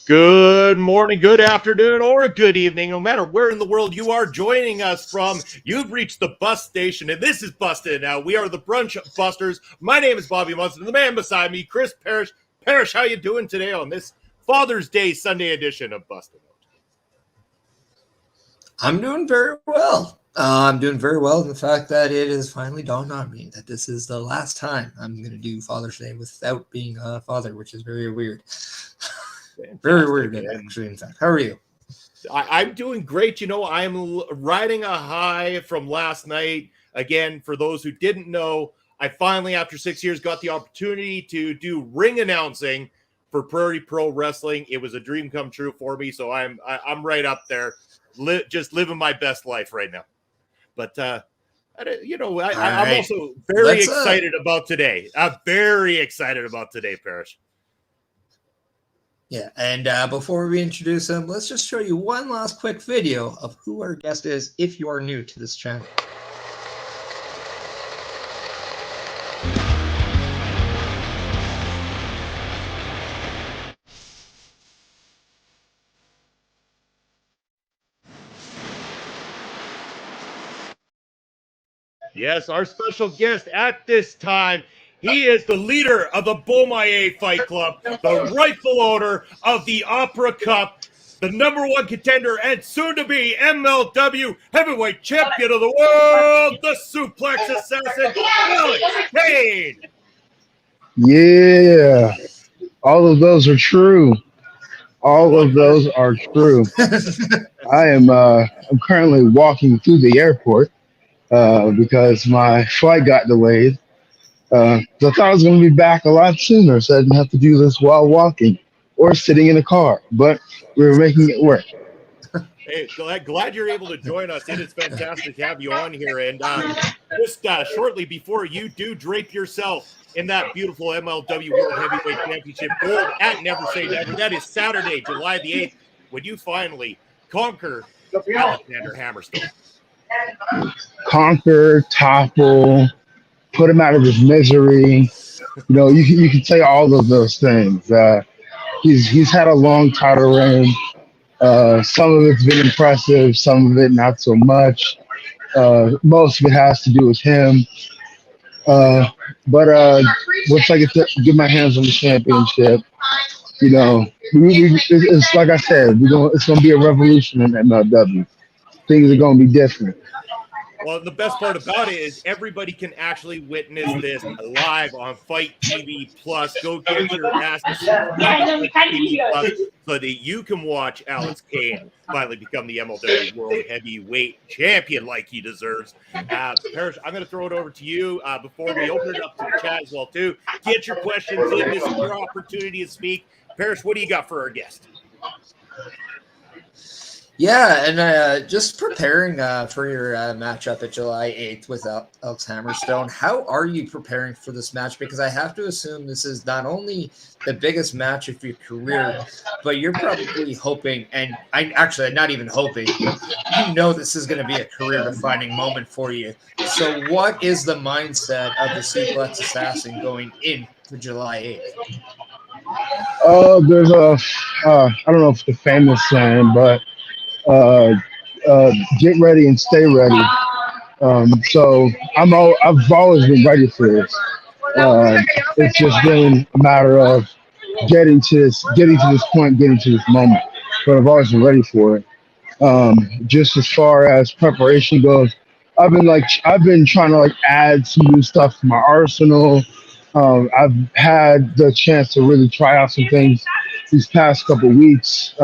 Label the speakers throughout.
Speaker 1: Good morning, good afternoon, or good evening, no matter where in the world you are joining us from. You've reached the bus station, and this is Busted Now. We are the Brunch Busters. My name is Bobby Munson, and the man beside me, Chris Parrish. Parrish, how you doing today on this Father's Day Sunday edition of Busted Out?
Speaker 2: I'm doing very well. I'm doing very well in the fact that it has finally dawned on me that this is the last time I'm going to do Father's Day without being a father, which is very weird. Very weird, actually, in fact. How are you?
Speaker 1: I'm doing great. You know, I'm riding a high from last night. Again, for those who didn't know, I finally, after 6 years, got the opportunity to do ring announcing for Prairie Pro Wrestling. It was a dream come true for me, so I'm right up there, just living my best life right now. But, you know, I'm also very excited about today. I'm very excited about today, Parrish.
Speaker 2: Yeah, and before we introduce him, let's just show you one last quick video of who our guest is if you are new to this channel.
Speaker 1: Yes, our special guest at this time, he is the leader of the BOMAYE Fight Club, the rightful owner of the Opera Cup, the #1 contender and soon-to-be MLW Heavyweight Champion of the world, the Suplex Assassin, Alex Kane.
Speaker 3: Yeah, all of those are true. All of those are true. I'm currently walking through the airport because my flight got delayed. So I thought I was going to be back a lot sooner, so I didn't have to do this while walking or sitting in a car. But we were making it work.
Speaker 1: Hey, glad you're able to join us. It is fantastic to have you on here. And just shortly before you do drape yourself in that beautiful MLW World Heavyweight Championship gold at Never Say Never, that is Saturday, July the 8th. when you finally conquer Alexander Hammerstone?
Speaker 3: Conquer, topple, put him out of his misery. You can say all of those things. He's had a long title reign. Some of it's been impressive, some of it not so much. Most of it has to do with him. But once I get to get my hands on the championship, it's like I said, it's gonna be a revolution in MLW. Things are gonna be different.
Speaker 1: Well, the best part about it is everybody can actually witness this live on Fight TV Plus. Go get your ass to Fight TV Plus so that you can watch Alex Kane finally become the MLW World Heavyweight Champion like he deserves. Parrish, I'm going to throw it over to you before we open it up to the chat as well, too. Get your questions in. This is your opportunity to speak. Parrish, what do you got for our guest?
Speaker 2: Yeah, and just preparing for your matchup at July 8th with Alex Hammerstone. How are you preparing for this match? Because I have to assume this is not only the biggest match of your career, but you're probably hoping, and I'm not even hoping, this is going to be a career-defining moment for you. So what is the mindset of the Suplex Assassin going into July 8th?
Speaker 3: There's I don't know if it's the famous saying, but get ready and stay ready. So I've always been ready for this. It's just been a matter of getting to this point, getting to this moment. But I've always been ready for it. Just as far as preparation goes, I've been trying to add some new stuff to my arsenal. I've had the chance to really try out some things these past couple weeks.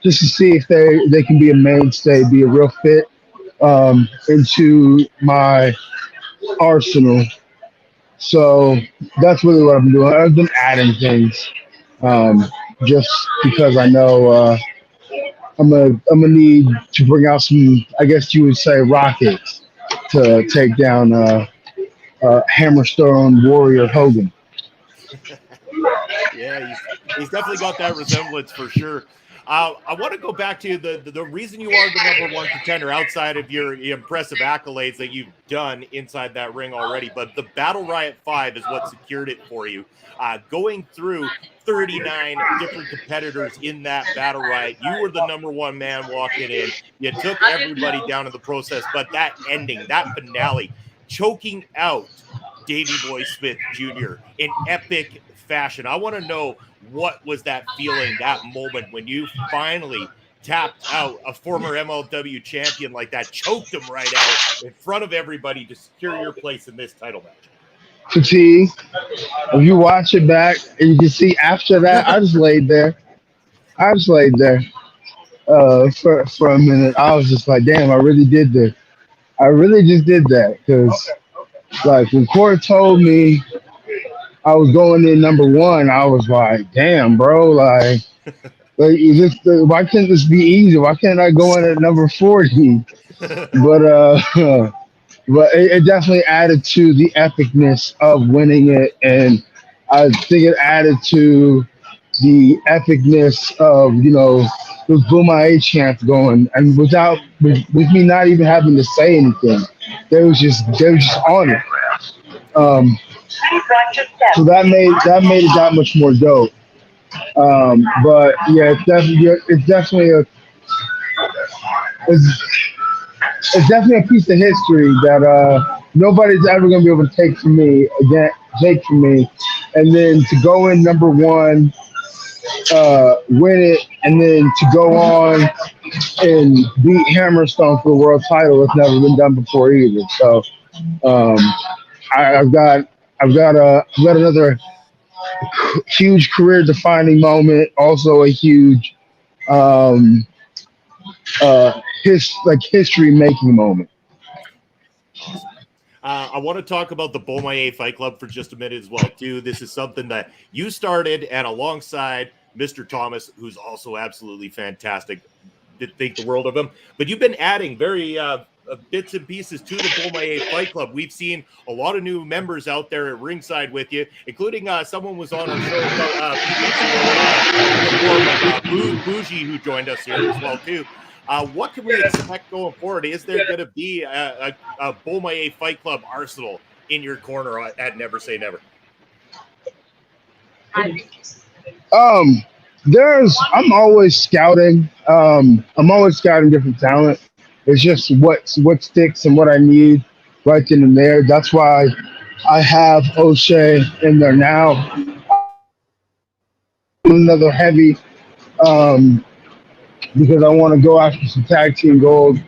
Speaker 3: Just to see if they can be a mainstay, be a real fit into my arsenal. So that's really what I've been doing. I've been adding things just because I know I'm gonna need to bring out some, I guess you would say, rockets to take down Hammerstone Warrior Hogan.
Speaker 1: Yeah, he's definitely got that resemblance for sure. I want to go back to the reason you are the number one contender outside of your impressive accolades that you've done inside that ring already. But the Battle Riot 5 is what secured it for you. Going through 39 different competitors in that Battle Riot, you were the number one man walking in. You took everybody down in the process. But that ending, that finale, choking out Davey Boy Smith Jr. in epic fashion. I want to know, what was that feeling, that moment when you finally tapped out a former MLW champion like that, choked him right out in front of everybody to secure your place in this title match?
Speaker 3: Fatigue. If you watch it back, and you can see after that, I just laid there. For a minute. I was just like, damn, I really did this. I really just did that because, when Court told me I was going in number one, I was like, damn, bro, why can't this be easy? Why can't I go in at number 40? But it definitely added to the epicness of winning it, and I think it added to the epicness of those BOMAYE chants going, and with me not even having to say anything, they was just on it. So that made it that much more dope. But yeah, it's definitely a piece of history that nobody's ever gonna be able to take from me, and then to go in number one, win it, and then to go on and beat Hammerstone for the world title. It's never been done before either. So I've got another huge career-defining moment. Also a huge history-making moment.
Speaker 1: I want to talk about the BOMAYE Fight Club for just a minute as well, too. This is something that you started, and alongside Mr. Thomas, who's also absolutely fantastic. Think the world of him. But you've been adding very bits and pieces to the BOMAYE Fight Club. We've seen a lot of new members out there at ringside with you, including someone was on our show a few weeks ago, Bougie, who joined us here as well too. What can we expect going forward? Is there going to be a BOMAYE Fight Club arsenal in your corner at Never Say Never?
Speaker 3: I'm always scouting. I'm always scouting different talent. It's just what sticks and what I need right then and there. That's why I have O'Shea in there now. Another heavy, because I want to go after some tag team gold,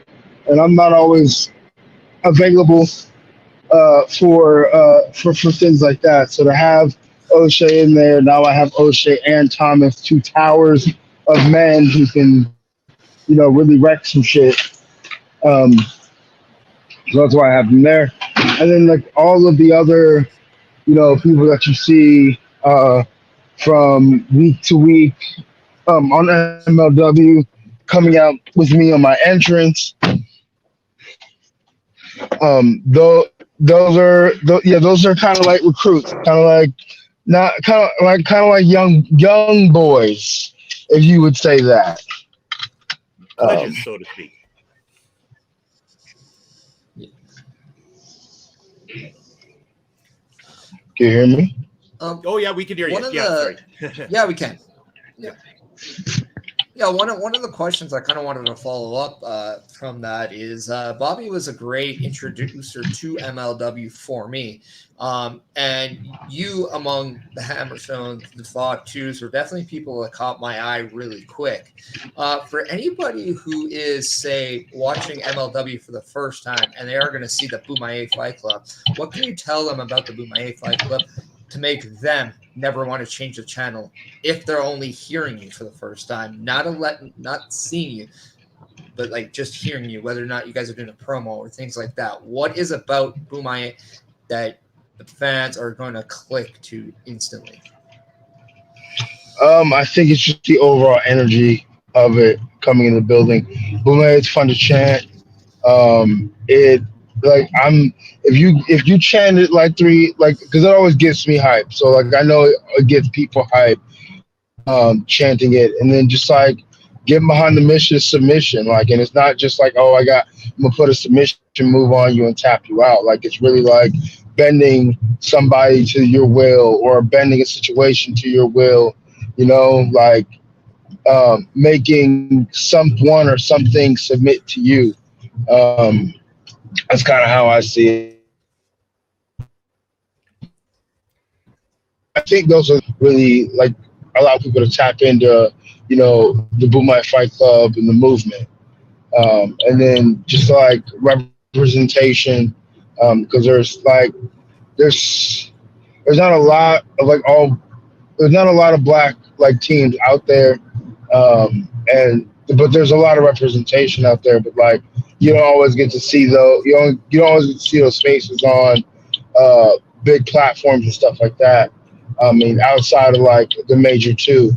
Speaker 3: and I'm not always available for things like that. So to have O'Shea in there, now I have O'Shea and Thomas, two towers of men who can, really wreck some shit. So that's why I have them there. And then like all of the other, people that you see from week to week on MLW coming out with me on my entrance. Those are kind of like recruits, kind of like young boys, if you would say that.
Speaker 1: So to speak.
Speaker 3: Can you hear me?
Speaker 1: Oh yeah, we can hear you. Sorry.
Speaker 2: Yeah, we can. Yeah. Yeah, one of the questions I kind of wanted to follow up from that is Bobby was a great introducer to MLW for me. And you, among the Hammerstones, the Fought-Twos, were definitely people that caught my eye really quick. For anybody who is, say, watching MLW for the first time and they are going to see the BOMAYE Fight Club, what can you tell them about the BOMAYE Fight Club to make them never want to change the channel if they're only hearing you for the first time, not seeing you, but like just hearing you, whether or not you guys are doing a promo or things like that? What is about BOMAYE that the fans are going to click to instantly?
Speaker 3: I think it's just the overall energy of it coming in the building. BOMAYE, it's fun to chant. If you chant it because it always gets me hype. So like I know it gets people hype, chanting it, and then just like getting behind the mission submission. Like, and it's not just like, I'm gonna put a submission move on you and tap you out. Like it's really like bending somebody to your will or bending a situation to your will. Making someone or something submit to you. That's kind of how I see it. I think those are really like allow people to tap into, the BOMAYE Fight Club and the movement. And then just like representation, because there's not a lot of there's not a lot of black like teams out there. But there's a lot of representation out there, but like you don't always get to see those. You don't always get to see those faces on big platforms and stuff like that. I mean, outside of like the major two.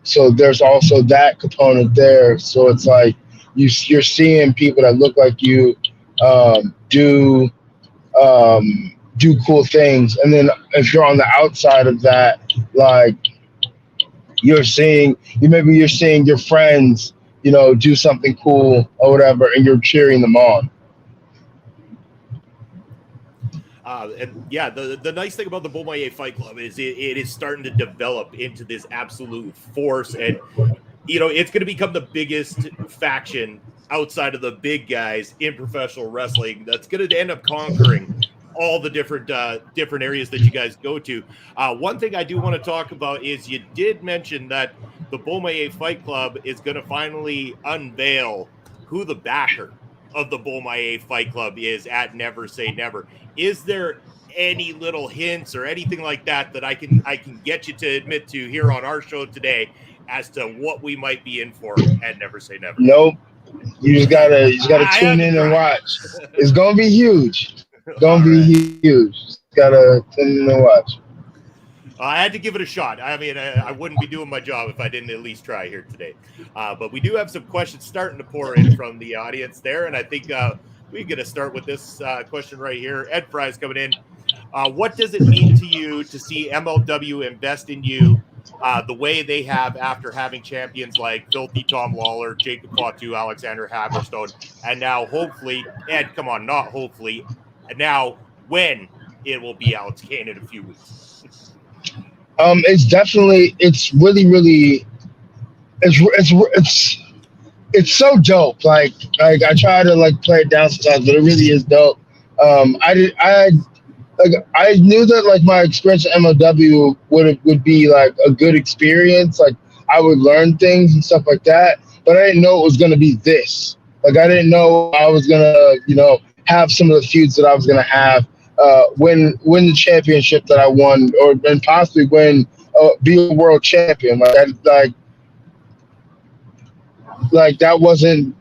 Speaker 3: So there's also that component there. So it's like you're seeing people that look like you do cool things, and then if you're on the outside of that, like you're seeing your friends, do something cool or whatever, and you're cheering them on.
Speaker 1: And yeah, the nice thing about the BOMAYE Fight Club is it is starting to develop into this absolute force, and it's going to become the biggest faction outside of the big guys in professional wrestling. That's going to end up conquering all the different areas that you guys go to. One thing I do want to talk about is you did mention that the BOMAYE Fight Club is going to finally unveil who the backer of the BOMAYE Fight Club is at Never Say Never. Is there any little hints or anything like that I can get you to admit to here on our show today as to what we might be in for at Never Say Never?
Speaker 3: Nope. You just gotta tune in and watch. It's gonna be huge. It's gonna be huge. Just gotta tune in and watch.
Speaker 1: I had to give it a shot. I mean, I wouldn't be doing my job if I didn't at least try here today. But we do have some questions starting to pour in from the audience there, and I think we're going to start with this question right here. Ed Fry's coming in. What does it mean to you to see MLW invest in you the way they have after having champions like Filthy Tom Lawler, Jacob Fatu, Alexander Hammerstone, and now hopefully, Ed, come on, not hopefully, and now when it will be Alex Kane in a few weeks?
Speaker 3: It's really it's so dope. Like I try to like play it down sometimes, but it really is dope. I knew that like my experience at MLW would be like a good experience. Like I would learn things and stuff like that, but I didn't know it was gonna be this. Like I didn't know I was gonna, have some of the feuds that I was gonna have. Win the championship that I won, and possibly be a world champion. Like that wasn't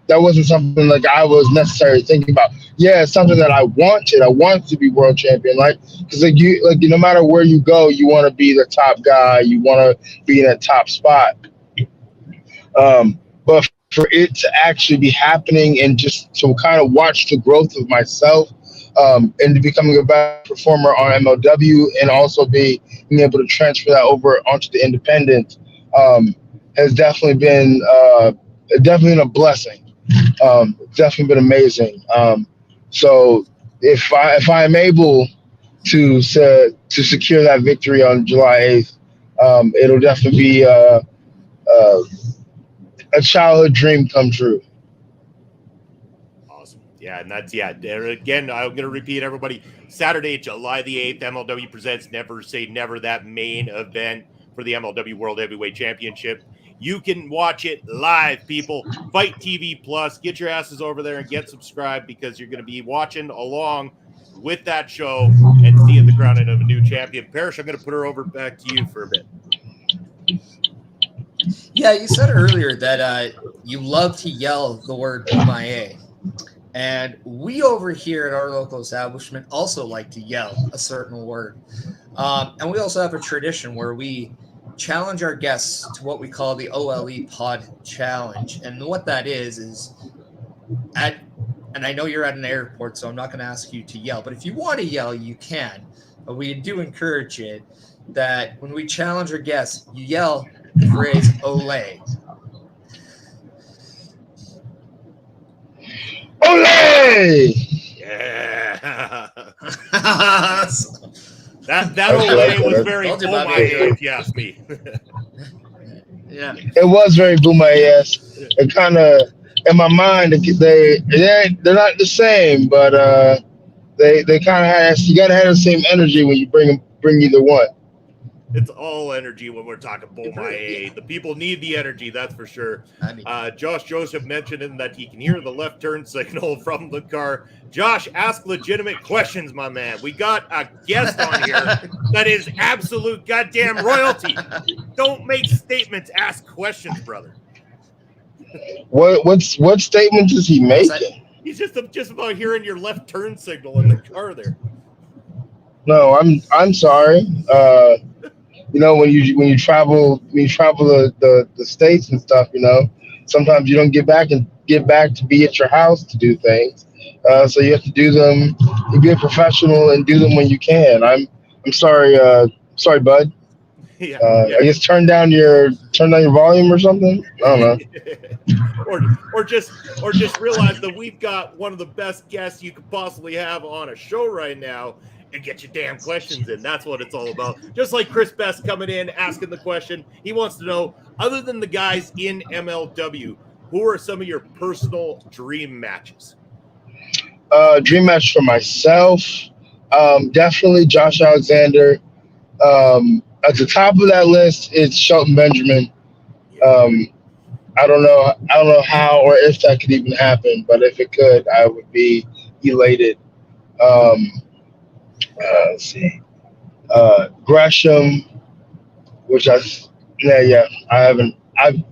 Speaker 3: something like I was necessarily thinking about. Yeah, it's something that I wanted. I wanted to be world champion, because no matter where you go, you want to be the top guy. You want to be in that top spot. But for it to actually be happening and just to kind of watch the growth of myself. And to becoming a better performer on MLW and also being able to transfer that over onto the independent has definitely been a blessing. It's definitely been amazing. So if I am able to secure that victory on July 8th, it'll definitely be a childhood dream come true.
Speaker 1: Yeah, and that's, there again, I'm going to repeat, everybody, Saturday, July the 8th, MLW presents Never Say Never, that main event for the MLW World Heavyweight Championship. You can watch it live, people. Fight TV Plus. Get your asses over there and get subscribed, because you're going to be watching along with that show and seeing the crowning of a new champion. Parrish, I'm going to put her over back to you for a bit.
Speaker 2: Yeah, you said earlier that you love to yell the word BOMAYE. And we over here at our local establishment also like to yell a certain word. And we also have a tradition where we challenge our guests to what we call the OLE Pod Challenge. And what that is and I know you're at an airport, so I'm not going to ask you to yell, but if you want to yell, you can. But we do encourage it that when we challenge our guests, you yell the phrase OLE.
Speaker 3: Ole!
Speaker 1: Yeah. that OLE was very BOMAYE, if you ask me.
Speaker 2: Yeah.
Speaker 3: It was very BOMAYE-esque. It kind of, in my mind, they're not the same, but they kind of have, you got to have the same energy when you bring either one.
Speaker 1: It's all energy when we're talking BOMAYE. The people need the energy, that's for sure. Josh Joseph mentioned that he can hear the left turn signal from the car. Josh, ask legitimate questions, my man. We got a guest on here that is absolute goddamn royalty. Don't make statements, ask questions, brother.
Speaker 3: What statement is he making?
Speaker 1: He's just about hearing your left turn signal in the car there.
Speaker 3: No, I'm sorry. When you travel the states and stuff, sometimes you don't get back to be at your house to do things. So you have to do them. You be a professional and do them when you can. I'm sorry, bud.
Speaker 1: Yeah.
Speaker 3: I guess turn down your volume or something. I don't know.
Speaker 1: or just realize that we've got one of the best guests you could possibly have on a show right now. And get your damn questions in. That's what it's all about. Just like Chris Best coming in, asking the question. He wants to know, other than the guys in MLW, who are some of your personal dream matches?
Speaker 3: Dream match for myself, definitely Josh Alexander. At the top of that list, it's Shelton Benjamin. I don't know how or if that could even happen, but if it could, I would be elated. Let's see. Gresham, which I haven't. I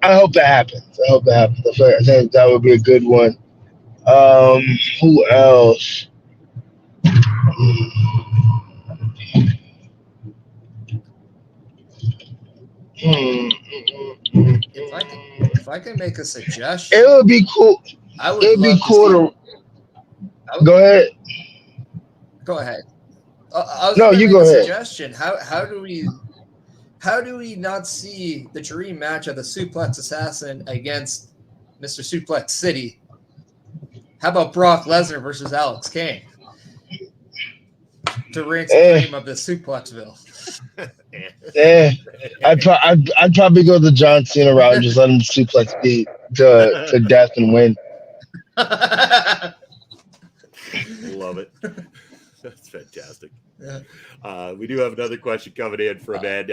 Speaker 3: hope that happens. I think that would be a good one. Who else?
Speaker 2: if I can make a suggestion,
Speaker 3: It would be cool.
Speaker 2: I would
Speaker 3: It would be
Speaker 2: love
Speaker 3: cool to go ahead.
Speaker 2: Go ahead. I was
Speaker 3: No,
Speaker 2: going to
Speaker 3: you
Speaker 2: make
Speaker 3: go
Speaker 2: a
Speaker 3: ahead.
Speaker 2: suggestion. How do we not see the dream match of the Suplex Assassin against Mr. Suplex City? How about Brock Lesnar versus Alex Kane to reign supreme of the Suplexville?
Speaker 3: I'd probably go the John Cena route and just let him suplex beat to death and win.
Speaker 1: Love it. That's fantastic. We do have another question coming in from Ed.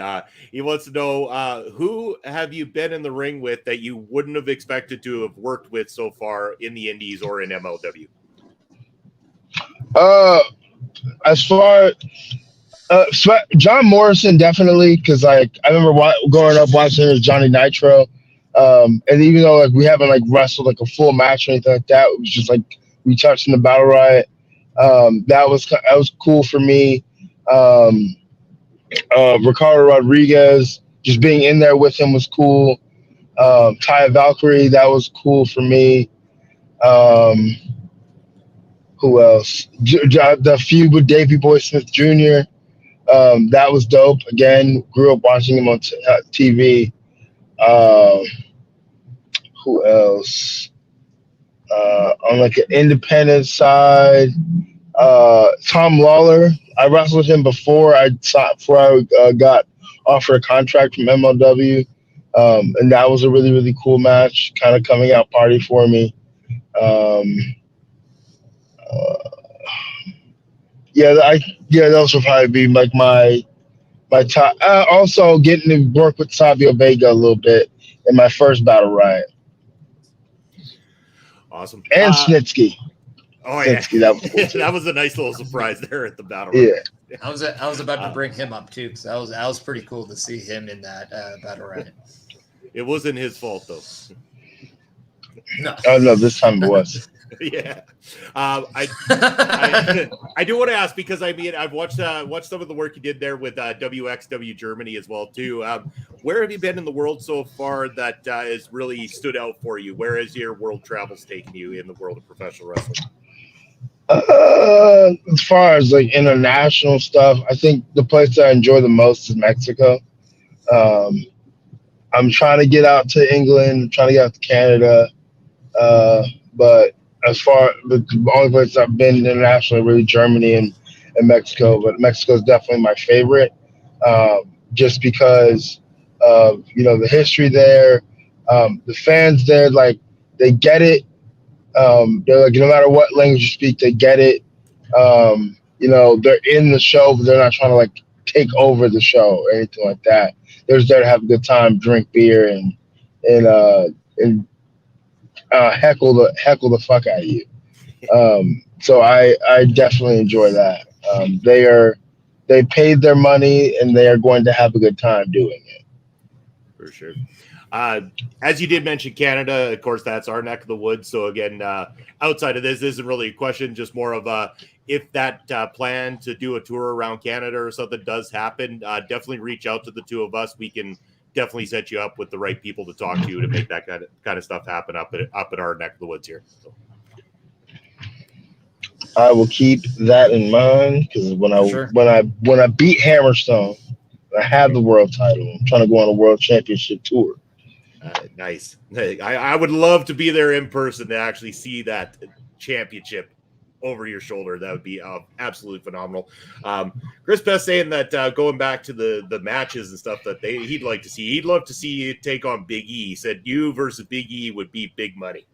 Speaker 1: He wants to know, who have you been in the ring with that you wouldn't have expected to have worked with so far in the Indies or in MLW?
Speaker 3: As far John Morrison, definitely, because I remember growing up watching him as Johnny Nitro, and even though like we haven't like wrestled like a full match or anything like that, it was just like we touched in the Battle Riot. That was cool for me. Ricardo Rodriguez, just being in there with him was cool. Taya Valkyrie, that was cool for me. Who else? The feud with Davey Boy Smith Jr. That was dope. Again, grew up watching him on TV. Who else? On like an independent side, Tom Lawler. I wrestled him before I got offered a contract from MLW, and that was a really, really cool match. Kind of coming out party for me. Those will probably be like my top. Also, getting to work with Savio Vega a little bit in my first Battle Riot.
Speaker 1: Awesome.
Speaker 3: And Snitsky.
Speaker 1: Oh yeah,
Speaker 3: Snitsky, that was cool too.
Speaker 1: That was a nice little surprise there at the Battle Riot.
Speaker 2: Yeah, I was about to bring him up too, because that was pretty cool to see him in that Battle Riot.
Speaker 1: It wasn't his fault though.
Speaker 3: No. Oh no, this time it was.
Speaker 1: Yeah, I do want to ask, because I mean I've watched some of the work you did there with WXW Germany as well too. Where have you been in the world so far that has really stood out for you? Where has your world travels taken you in the world of professional wrestling?
Speaker 3: As far as like international stuff, I think the place that I enjoy the most is Mexico. I'm trying to get out to England, trying to get out to Canada, but as far the only place I've been internationally really Germany and Mexico, but Mexico is definitely my favorite, just because of the history there, the fans there, like they get it. They're like, no matter what language you speak, they get it. They're in the show, but they're not trying to like take over the show or anything like that. They're just there to have a good time, drink beer, and heckle the fuck out of you. So I definitely enjoy that. They paid their money and they are going to have a good time doing it.
Speaker 1: For sure. As you did mention Canada, of course, that's our neck of the woods. So again, outside of this isn't really a question, just more of if that plan to do a tour around Canada or something does happen, definitely reach out to the two of us. We can definitely set you up with the right people to talk to to make that kind of stuff happen up at our neck of the woods here. So.
Speaker 3: I will keep that in mind, because when I beat Hammerstone, I have the world title. I'm trying to go on a world championship tour.
Speaker 1: Nice. I would love to be there in person to actually see that championship over your shoulder. That would be absolutely phenomenal. Chris Best saying that going back to the matches and stuff that he'd like to see. He'd love to see you take on Big E. He said you versus Big E would be big money.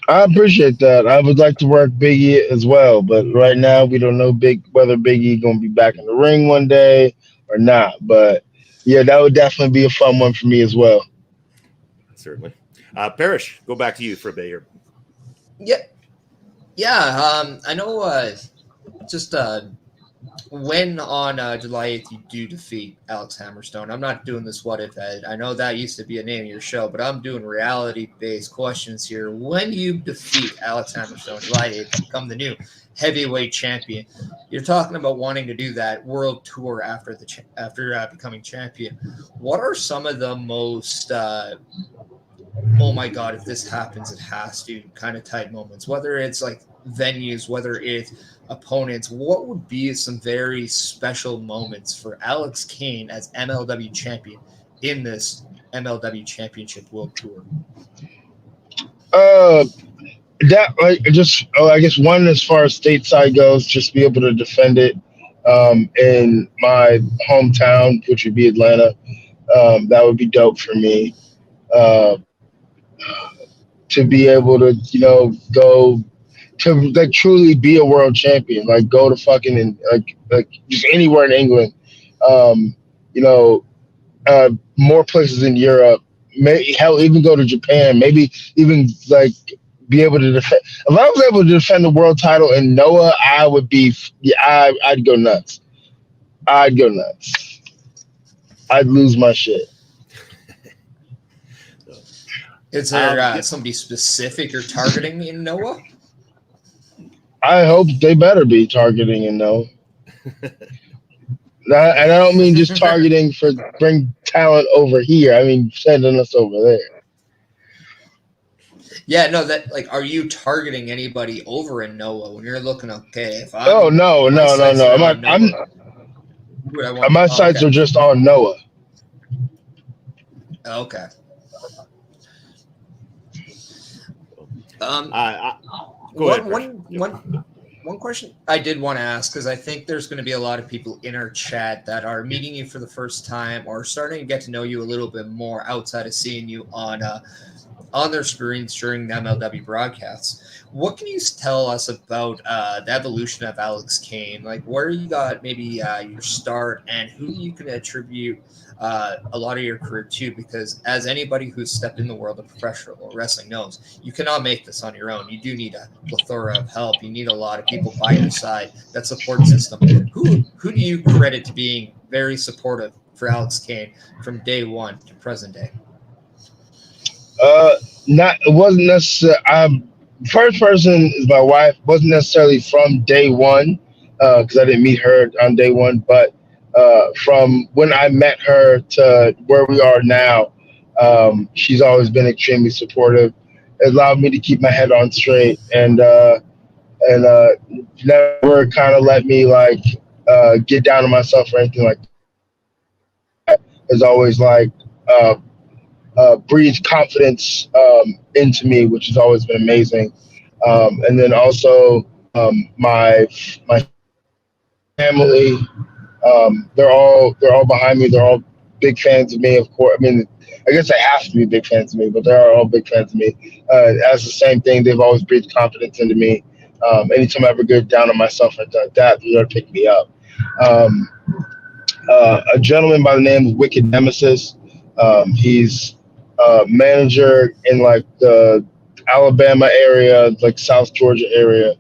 Speaker 3: I appreciate that. I would like to work Big E as well, but right now we don't know whether Big E going to be back in the ring one day or not. But yeah, that would definitely be a fun one for me as well.
Speaker 1: Certainly. Parrish, go back to you for a bit here.
Speaker 2: Yeah. I know. Just when on July 8th you do defeat Alex Hammerstone, I'm not doing this what if Ed. I know that used to be a name of your show, but I'm doing reality-based questions here. When you defeat Alex Hammerstone, July 8th, become the new heavyweight champion, you're talking about wanting to do that world tour after becoming champion. What are some of the most oh my God, if this happens, it has to kind of tight moments, whether it's like venues, whether it's opponents? What would be some very special moments for Alex Kane as MLW champion in this MLW Championship World Tour?
Speaker 3: I guess one, as far as stateside goes, just be able to defend it in my hometown, which would be Atlanta. That would be dope for me. To be able to, go to like truly be a world champion, like go to fucking and like just anywhere in England, more places in Europe, hell, even go to Japan, maybe even like be able to defend. If I was able to defend the world title in Noah, I would be, I'd go nuts. I'd lose my shit.
Speaker 2: Is there somebody specific you're targeting in Noah?
Speaker 3: I hope they better be targeting in Noah. And I don't mean just targeting for bring talent over here. I mean sending us over there.
Speaker 2: Yeah, no, that like, are you targeting anybody over in Noah when you're looking? Okay, if
Speaker 3: no. My sights are just on Noah.
Speaker 2: Okay.
Speaker 1: Go ahead.
Speaker 2: One question I did want to ask, because I think there's going to be a lot of people in our chat that are meeting you for the first time or starting to get to know you a little bit more outside of seeing you on their screens during the MLW broadcasts. What can you tell us about the evolution of Alex Kane? Like where you got maybe your start and who you can attribute a lot of your career to, because as anybody who's stepped in the world of professional wrestling knows, you cannot make this on your own. You do need a plethora of help. You need a lot of people by your side, that support system. Who do you credit to being very supportive for Alex Kane from day one to present day?
Speaker 3: It wasn't necessarily. First person is my wife. Wasn't necessarily from day one, because I didn't meet her on day one, but from when I met her to where we are now, she's always been extremely supportive. It allowed me to keep my head on straight and never kind of let me like get down on myself or anything like that. It's always like breathed confidence into me, which has always been amazing. And then also my family. They're all behind me. They're all big fans of me, of course. I mean, I guess they have to be big fans of me, but they're all big fans of me. As the same thing, they've always breathed confidence into me. Anytime I ever get down on myself like that, they're going to pick me up. A gentleman by the name of Wicked Nemesis. He's a manager in like the Alabama area, like South Georgia area.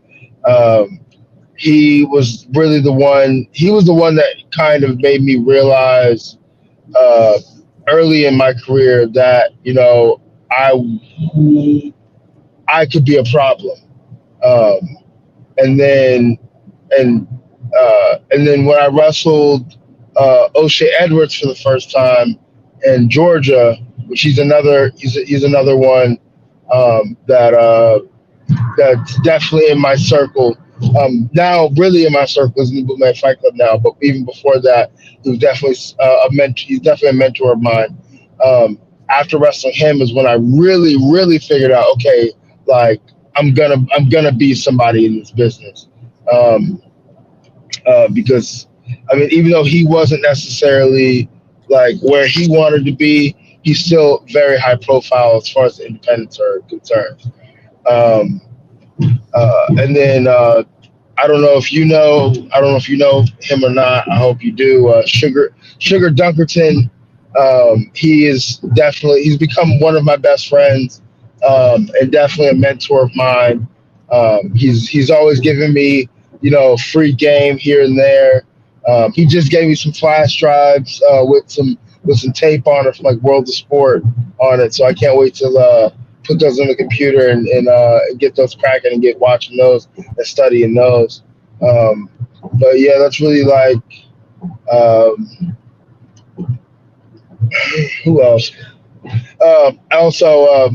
Speaker 3: He was really the one. He was the one that kind of made me realize early in my career that I could be a problem. And then when I wrestled O'Shea Edwards for the first time in Georgia, which he's another one that's definitely in my circle. Now really in my circle is in the BOMAYE Fight Club now, but even before that, he was definitely he's definitely a mentor of mine. After wrestling him is when I really figured out, okay, like I'm gonna be somebody in this business. Because I mean, even though he wasn't necessarily like where he wanted to be, he's still very high profile as far as the independents are concerned. And then I don't know if you know him or not. I hope you do. Sugar Dunkerton. He's become one of my best friends, and definitely a mentor of mine. He's always given me free game here and there. He just gave me some flash drives with some tape on it from like World of Sport on it. So I can't wait to put those in the computer and get those cracking and get watching those and studying those. But yeah, that's really like who else? Also,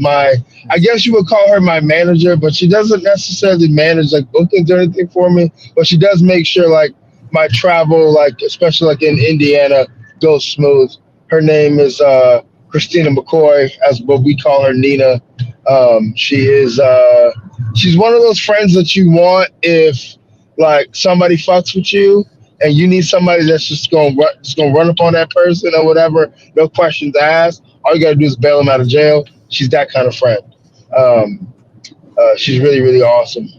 Speaker 3: I guess you would call her my manager, but she doesn't necessarily manage like bookings or anything for me. But she does make sure like my travel, like especially like in Indiana, goes smooth. Her name is Christina McCoy, as what we call her, Nina. She's one of those friends that you want if like somebody fucks with you and you need somebody that's just gonna run up on that person or whatever, no questions asked. All you gotta do is bail them out of jail. She's that kind of friend. She's really, really awesome.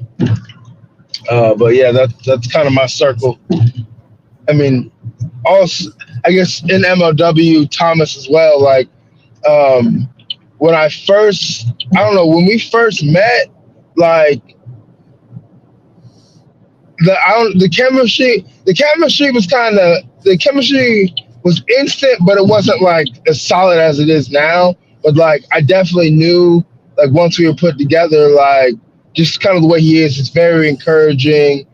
Speaker 3: But yeah, that's kind of my circle. I mean, also, I guess in MLW, Thomas as well. Like, when we first met, like, the chemistry was instant, but it wasn't like as solid as it is now. But like, I definitely knew, like, once we were put together, like, just kind of the way he is, it's very encouraging.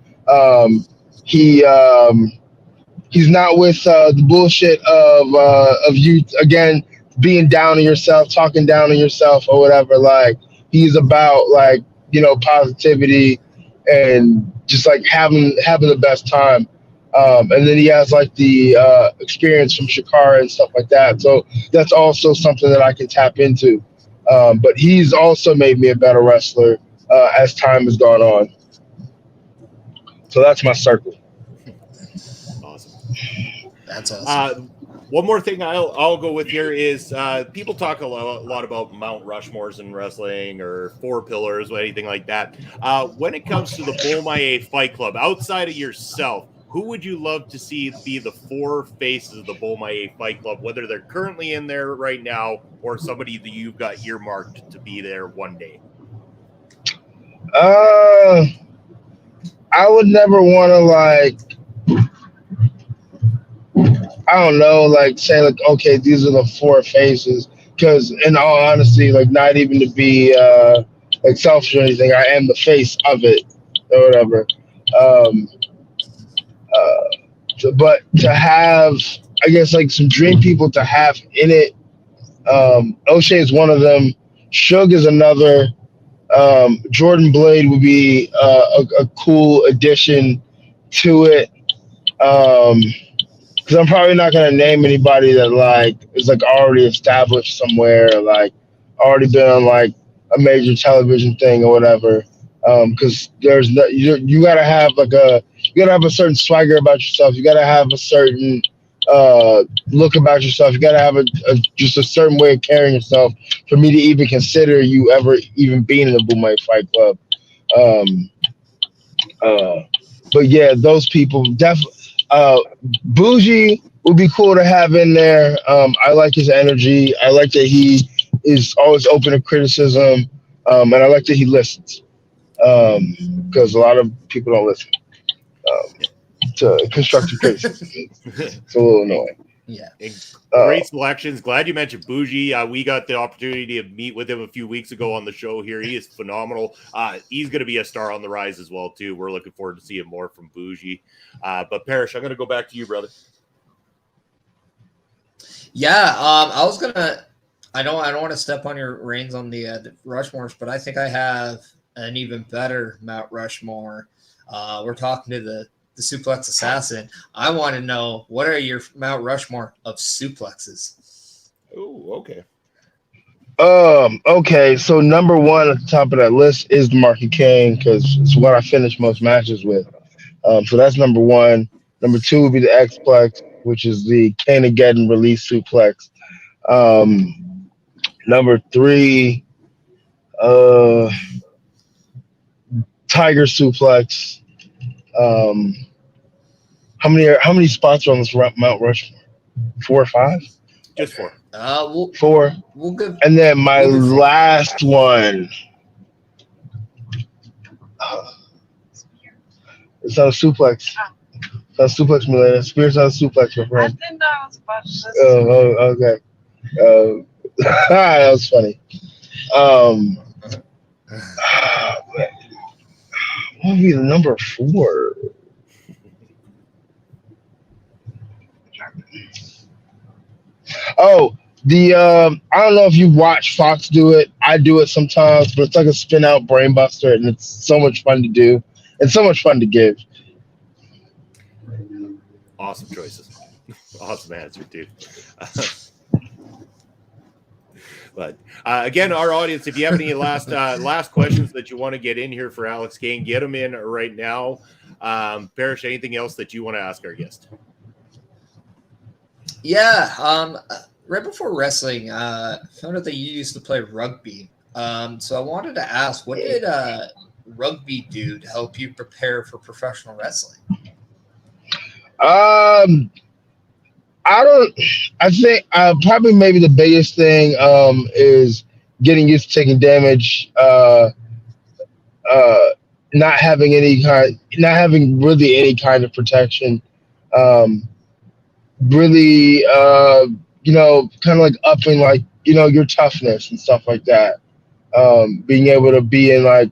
Speaker 3: He's not with the bullshit of you again being down on yourself, talking down on yourself or whatever. Like, he's about like, positivity and just like having the best time. And then he has like the experience from Shakara and stuff like that. So that's also something that I can tap into. But he's also made me a better wrestler as time has gone on. So that's my circle.
Speaker 1: Awesome.
Speaker 2: That's awesome.
Speaker 1: One more thing I'll go with here is people talk a lot about Mount Rushmores in wrestling or four pillars or anything like that. When it comes to the BOMAYE Fight Club, outside of yourself, who would you love to see be the four faces of the BOMAYE Fight Club, whether they're currently in there right now or somebody that you've got earmarked to be there one day?
Speaker 3: I would never want to like, I don't know, like say like, okay, these are the four faces. Because in all honesty, like not even to be like selfish or anything, I am the face of it or whatever. But to have, I guess, like some dream people to have in it, O'Shea is one of them. Suge is another. Jordan Blade would be a cool addition to it. Because I'm probably not gonna name anybody that like is like already established somewhere, or, like already been on like a major television thing or whatever. Because there's no, you gotta have like a certain swagger about yourself. You gotta have a certain look about yourself. You gotta have just a certain way of carrying yourself for me to even consider you ever even being in the BOMAYE Fight Club. But yeah, those people definitely. Bougie would be cool to have in there. I like his energy. I like that he is always open to criticism, and I like that he listens. Because a lot of people don't listen to constructive criticism. It's a little annoying.
Speaker 2: Yeah.
Speaker 1: Great selections. Glad you mentioned Bougie. We got the opportunity to meet with him a few weeks ago on the show here. He is phenomenal. He's going to be a star on the rise as well, too. We're looking forward to seeing more from Bougie. But Parrish, I'm going to go back to you, brother.
Speaker 2: Yeah, I don't want to step on your reins on the Rushmores, but I think I have an even better Mount Rushmore. We're talking to the suplex assassin. I want to know, what are your Mount Rushmore of suplexes?
Speaker 1: Oh, okay.
Speaker 3: Okay, so number one at the top of that list is the Marky Kane, because it's what I finish most matches with. So that's number one. Number two would be the X-Plex, which is the Kane-Ageddon release suplex. Number three, Tiger suplex. How many spots are on this Mount Rushmore? 4 or 5?
Speaker 1: Just 4.
Speaker 3: 4.
Speaker 2: We'll give,
Speaker 3: and then my last one. It's not a suplex. It's not a suplex, Milena. Spears not a suplex, my friend.
Speaker 4: I didn't know I was about to listen.
Speaker 3: Okay. That was funny. What would be the number 4? Oh, the I don't know if you watch Fox do it. I do it sometimes, but it's like a spin out brain buster, and it's so much fun to do. It's so much fun to give.
Speaker 1: Awesome choices. Awesome answer, dude. But again, our audience, if you have any last questions that you want to get in here for Alex Kane, get them in right now. Parrish, anything else that you want to ask our guest?
Speaker 2: Yeah, right before wrestling, found out that you used to play rugby. So I wanted to ask, what did rugby do to help you prepare for professional wrestling?
Speaker 3: I think probably maybe the biggest thing is getting used to taking damage, not having really any kind of protection, really, kind of like upping like, your toughness and stuff like that. Being able to be in like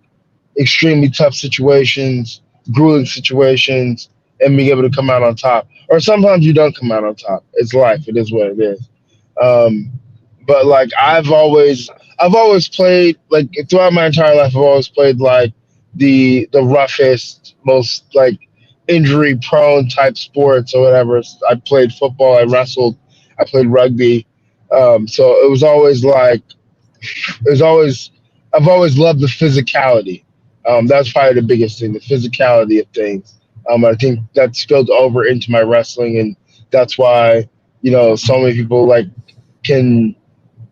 Speaker 3: extremely tough situations, grueling situations, and being able to come out on top. Or sometimes you don't come out on top. It's life. It is what it is. But like I've always played, like throughout my entire life, I've always played like the roughest, most like injury prone type sports or whatever. I played football, I wrestled, I played rugby. So it was always like, I've always loved the physicality. That's probably the biggest thing, the physicality of things. I think that spilled over into my wrestling, and that's why, so many people like can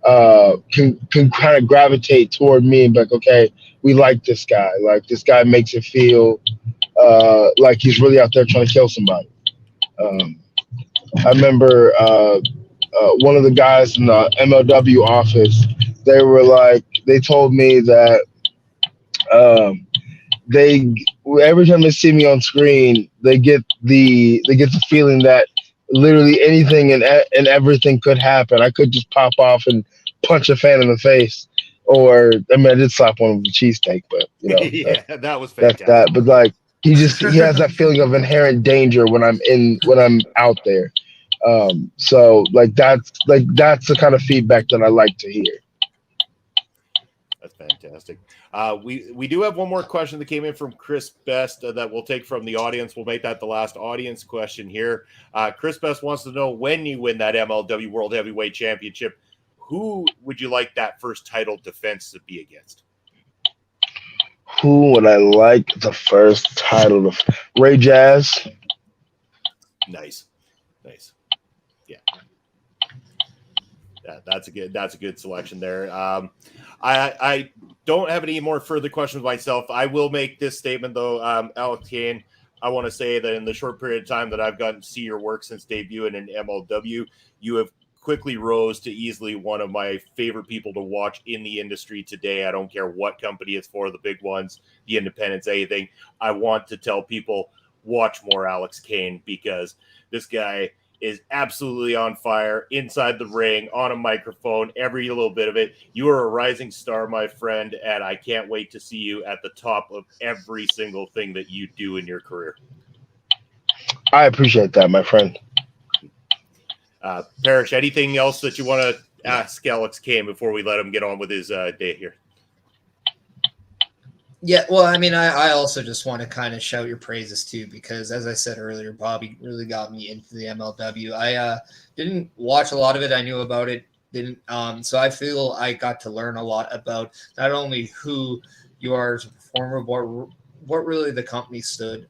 Speaker 3: kind of gravitate toward me and be like, okay, we like this guy. Like this guy makes it feel like he's really out there trying to kill somebody. I remember one of the guys in the MLW office. They told me that they every time they see me on screen, they get the feeling that literally anything and everything could happen. I could just pop off and punch a fan in the face, or I did slap one with a cheesesteak, but
Speaker 1: Yeah, that was fantastic.
Speaker 3: that's that. But like he has that feeling of inherent danger when I'm out there. So that's the kind of feedback that I like to hear.
Speaker 1: That's fantastic. We do have one more question that came in from Chris Best that we'll take from the audience. We'll make that the last audience question here. Chris Best wants to know, when you win that MLW World Heavyweight Championship, who would you like that first title defense to be against?
Speaker 3: Who would I like the first title of? Ray Jazz.
Speaker 1: Nice. Yeah. That's a good selection there. I don't have any more further questions myself. I will make this statement though, Alex Kane. I want to say that in the short period of time that I've gotten to see your work since debuting in MLW, you have quickly rose to easily one of my favorite people to watch in the industry today. I don't care what company it's for, the big ones, the independents, anything. I want to tell people, watch more Alex Kane, because this guy is absolutely on fire inside the ring, on a microphone, every little bit of it. You are a rising star, my friend, and I can't wait to see you at the top of every single thing that you do in your career.
Speaker 3: I appreciate that, my friend.
Speaker 1: Parrish, anything else that you want to ask Alex Kane before we let him get on with his day here?
Speaker 2: Yeah, well, I also just want to kind of shout your praises too, because as I said earlier, Bobby really got me into the MLW. I didn't watch a lot of it. I knew about it, so I feel I got to learn a lot about not only who you are as a performer, but what really the company stood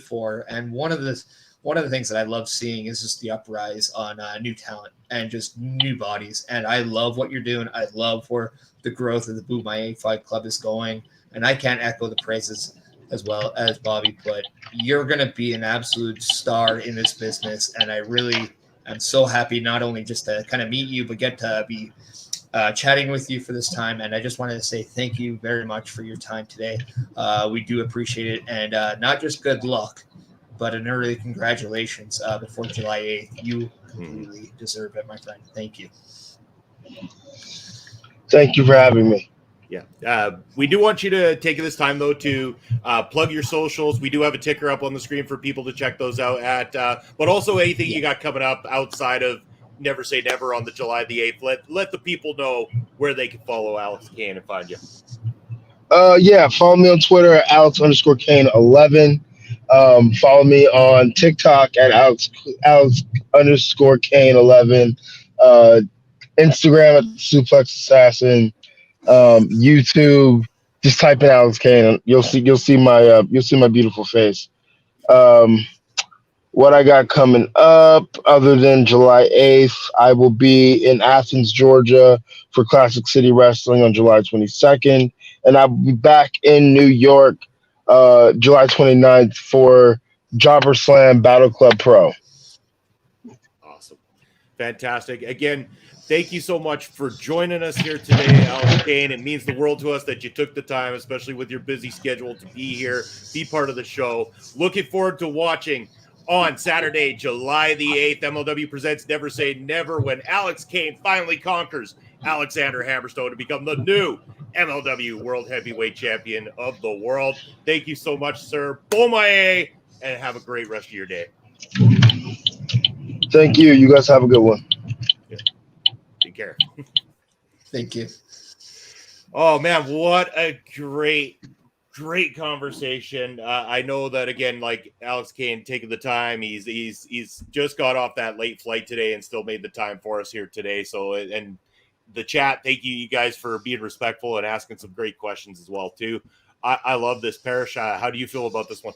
Speaker 2: for. And one of the things that I love seeing is just the uprise on new talent and just new bodies. And I love what you're doing. I love where the growth of the BOMAYE Fight Club is going. And I can't echo the praises as well as Bobby, but you're going to be an absolute star in this business. And I really am so happy not only just to kind of meet you, but get to be chatting with you for this time. And I just wanted to say thank you very much for your time today. We do appreciate it. And not just good luck, but an early congratulations before July 8th. You completely deserve it, my friend. Thank you.
Speaker 3: Thank you for having me.
Speaker 1: Yeah. We do want you to take this time, though, to plug your socials. We do have a ticker up on the screen for people to check those out at, but also anything you got coming up outside of Never Say Never on the July the 8th. Let the people know where they can follow Alex Kane and find you.
Speaker 3: Yeah, follow me on Twitter at Alex_Kane11. Follow me on TikTok at Alex_Kane11. Instagram at Suplex Assassin. YouTube, just type in Alex Kane. You'll see my beautiful face. What I got coming up, other than July 8th, I will be in Athens, Georgia for Classic City Wrestling on July 22nd. And I'll be back in New York July 29th for Jobber Slam Battle Club Pro.
Speaker 1: Awesome. Fantastic. Again, thank you so much for joining us here today, Alex Kane. It means the world to us that you took the time, especially with your busy schedule, to be here, be part of the show. Looking forward to watching on Saturday, July the 8th, MLW presents Never Say Never, when Alex Kane finally conquers Alexander Hammerstone to become the new MLW World Heavyweight Champion of the world. Thank you so much, sir. BOMAYE, and have a great rest of your day.
Speaker 3: Thank you. You guys have a good one.
Speaker 1: Yeah. Take care.
Speaker 2: Thank you.
Speaker 1: Oh, man, what a great conversation. I know that, again, like Alex Kane taking the time, he's just got off that late flight today and still made the time for us here today. So, and the chat, thank you guys for being respectful and asking some great questions as well too. I love this. Parrish, how do you feel about this one?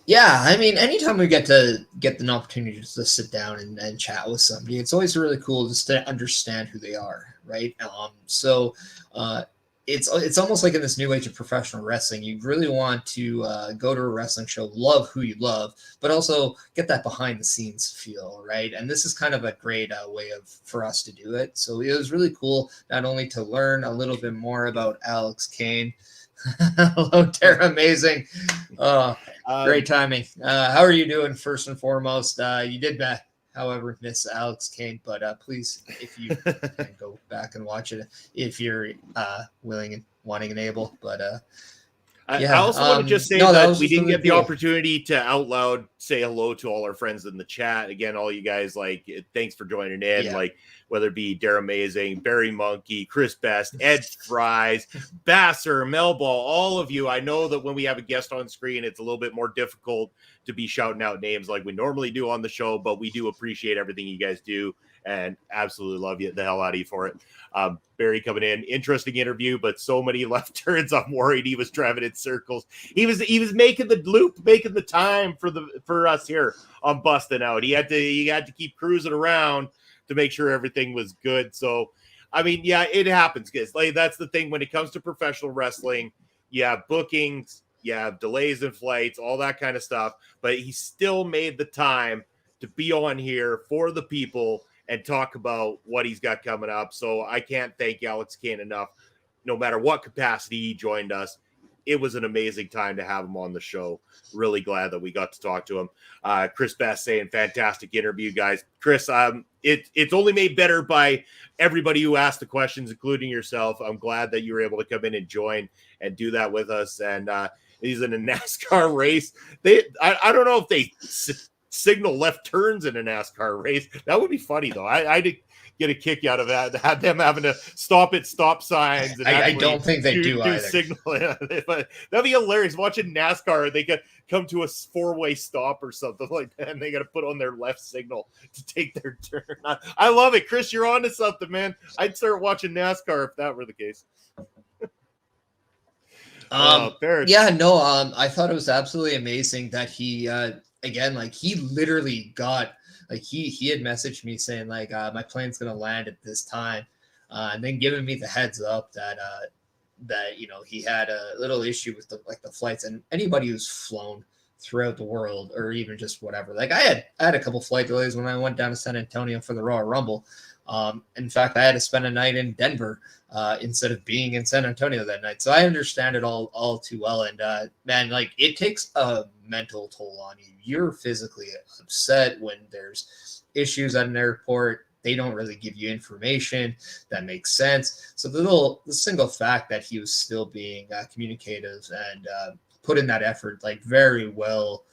Speaker 2: Yeah, I mean, anytime we get an opportunity to sit down and chat with somebody, it's always really cool just to understand who they are, right? It's almost like in this new age of professional wrestling, you really want to go to a wrestling show, love who you love, but also get that behind the scenes feel, right? And this is kind of a great way for us to do it. So it was really cool not only to learn a little bit more about Alex Kane. Hello, Tara. Amazing. Great timing. How are you doing? First and foremost, you did however, miss Alex Kane, but please, if you can go back and watch it, if you're willing and wanting and able. But
Speaker 1: I also want to just say that we didn't get the opportunity to out loud say hello to all our friends in the chat. Again, all you guys, like, thanks for joining in. Yeah. Like, whether it be Dare Amazing, Barry Monkey, Chris Best, Ed Fries, Basser, Melball, all of you. I know that when we have a guest on screen, it's a little bit more difficult to be shouting out names like we normally do on the show, but we do appreciate everything you guys do and absolutely love you the hell out of you for it. Barry coming in, interesting interview, but so many left turns. I'm worried he was driving in circles. He was making the loop, making the time for us here on Busting Out. He had to keep cruising around to make sure everything was good. So, I mean, yeah, it happens, guys. Like, that's the thing when it comes to professional wrestling. You have bookings, you have delays in flights, all that kind of stuff. But he still made the time to be on here for the people and talk about what he's got coming up. So I can't thank Alex Kane enough. No matter what capacity he joined us, it was an amazing time to have him on the show. Really glad that we got to talk to him. Chris Best saying, fantastic interview, guys. Chris, it's only made better by everybody who asked the questions, including yourself. I'm glad that you were able to come in and join and do that with us. And he's in a NASCAR race. I don't know if they signal left turns in a NASCAR race. That would be funny, though. I'd get a kick out of that. Have them having to stop at stop signs. And
Speaker 2: I don't think they do either.
Speaker 1: Signal. But that'd be hilarious. Watching NASCAR, they could come to a 4-way stop or something like that, and they got to put on their left signal to take their turn. I love it, Chris. You're on to something, man. I'd start watching NASCAR if that were the case.
Speaker 2: I thought it was absolutely amazing that he again, like, he literally got, like, he had messaged me saying, like, my plane's gonna land at this time, and then giving me the heads up that you know, he had a little issue with the flights. And anybody who's flown throughout the world, or even just whatever, like, I had a couple flight delays when I went down to San Antonio for the Royal Rumble. In fact, I had to spend a night in Denver instead of being in San Antonio that night. So I understand it all too well. And man, like, it takes a mental toll on you. You're physically upset when there's issues at an airport. They don't really give you information that makes sense. So the single fact that he was still being communicative and put in that effort, like, very well,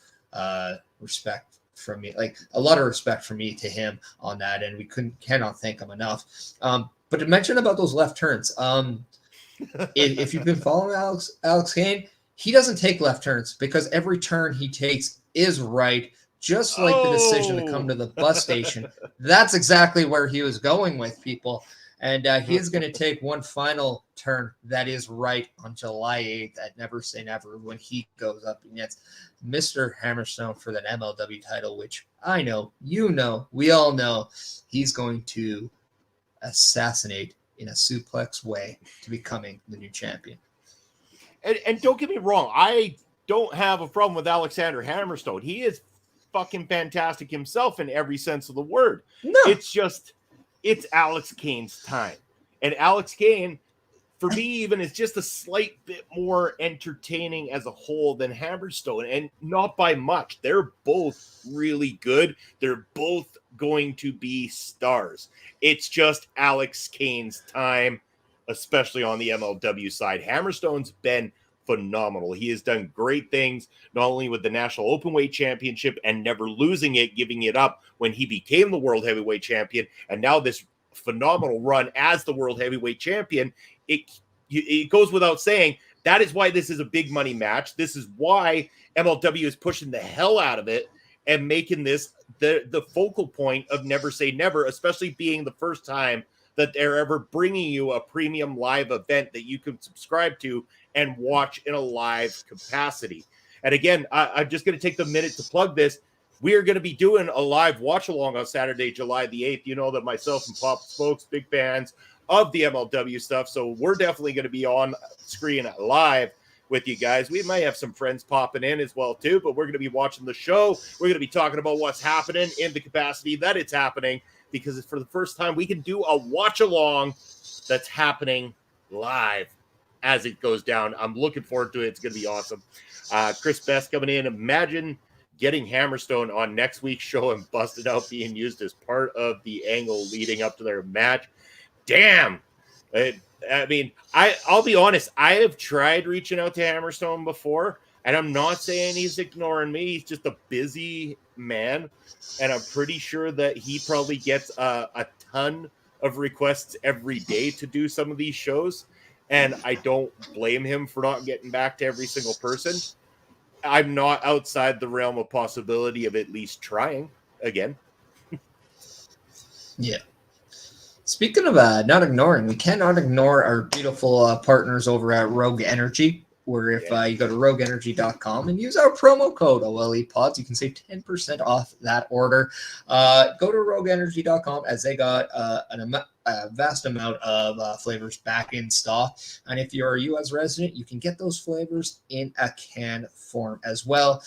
Speaker 2: respect from me, like a lot of respect from me to him on that. And we cannot thank him enough. But to mention about those left turns, if you've been following Alex Kane, he doesn't take left turns because every turn he takes is right. Just like the decision to come to the bus station. That's exactly where he was going with people. And he is going to take one final turn that is right on July 8th at Never Say Never when he goes up against Mr. Hammerstone for the MLW title, which I know, you know, we all know he's going to assassinate in a suplex way to becoming the new champion.
Speaker 1: And don't get me wrong, I don't have a problem with Alexander Hammerstone. He is fucking fantastic himself in every sense of the word.
Speaker 2: No.
Speaker 1: It's Alex Kane's time. And Alex Kane, for me, even is just a slight bit more entertaining as a whole than Hammerstone, and not by much. They're both really good. They're both going to be stars. It's just Alex Kane's time, especially on the MLW side. Hammerstone's been phenomenal. He has done great things, not only with the National Openweight Championship and never losing it, giving it up when he became the World Heavyweight Champion, and now this phenomenal run as the World Heavyweight Champion. It goes without saying, that is why this is a big money match. This is why MLW is pushing the hell out of it and making this the focal point of Never Say Never, especially being the first time that they're ever bringing you a premium live event that you can subscribe to and watch in a live capacity. And again, I'm just going to take the minute to plug this. We are going to be doing a live watch along on Saturday, July the 8th. You know that myself and Pop Spokes, big fans of the MLW stuff. So we're definitely going to be on screen live with you guys. We might have some friends popping in as well too, but we're going to be watching the show. We're going to be talking about what's happening in the capacity that it's happening, because for the first time we can do a watch along that's happening live as it goes down. I'm looking forward to it. It's going to be awesome. Chris Best coming in. Imagine getting Hammerstone on next week's show and Busted Out being used as part of the angle leading up to their match. Damn. I mean, I'll be honest. I have tried reaching out to Hammerstone before, and I'm not saying he's ignoring me. He's just a busy man, and I'm pretty sure that he probably gets a ton of requests every day to do some of these shows, and I don't blame him for not getting back to every single person. I'm not outside the realm of possibility of at least trying again.
Speaker 2: Yeah. Speaking of not ignoring, we cannot ignore our beautiful partners over at Rogue Energy, where if you go to rogueenergy.com and use our promo code OLE Pods, you can save 10% off that order. Go to rogueenergy.com, as they got a vast amount of flavors back in stock. And if you're a U.S. resident, you can get those flavors in a can form as well.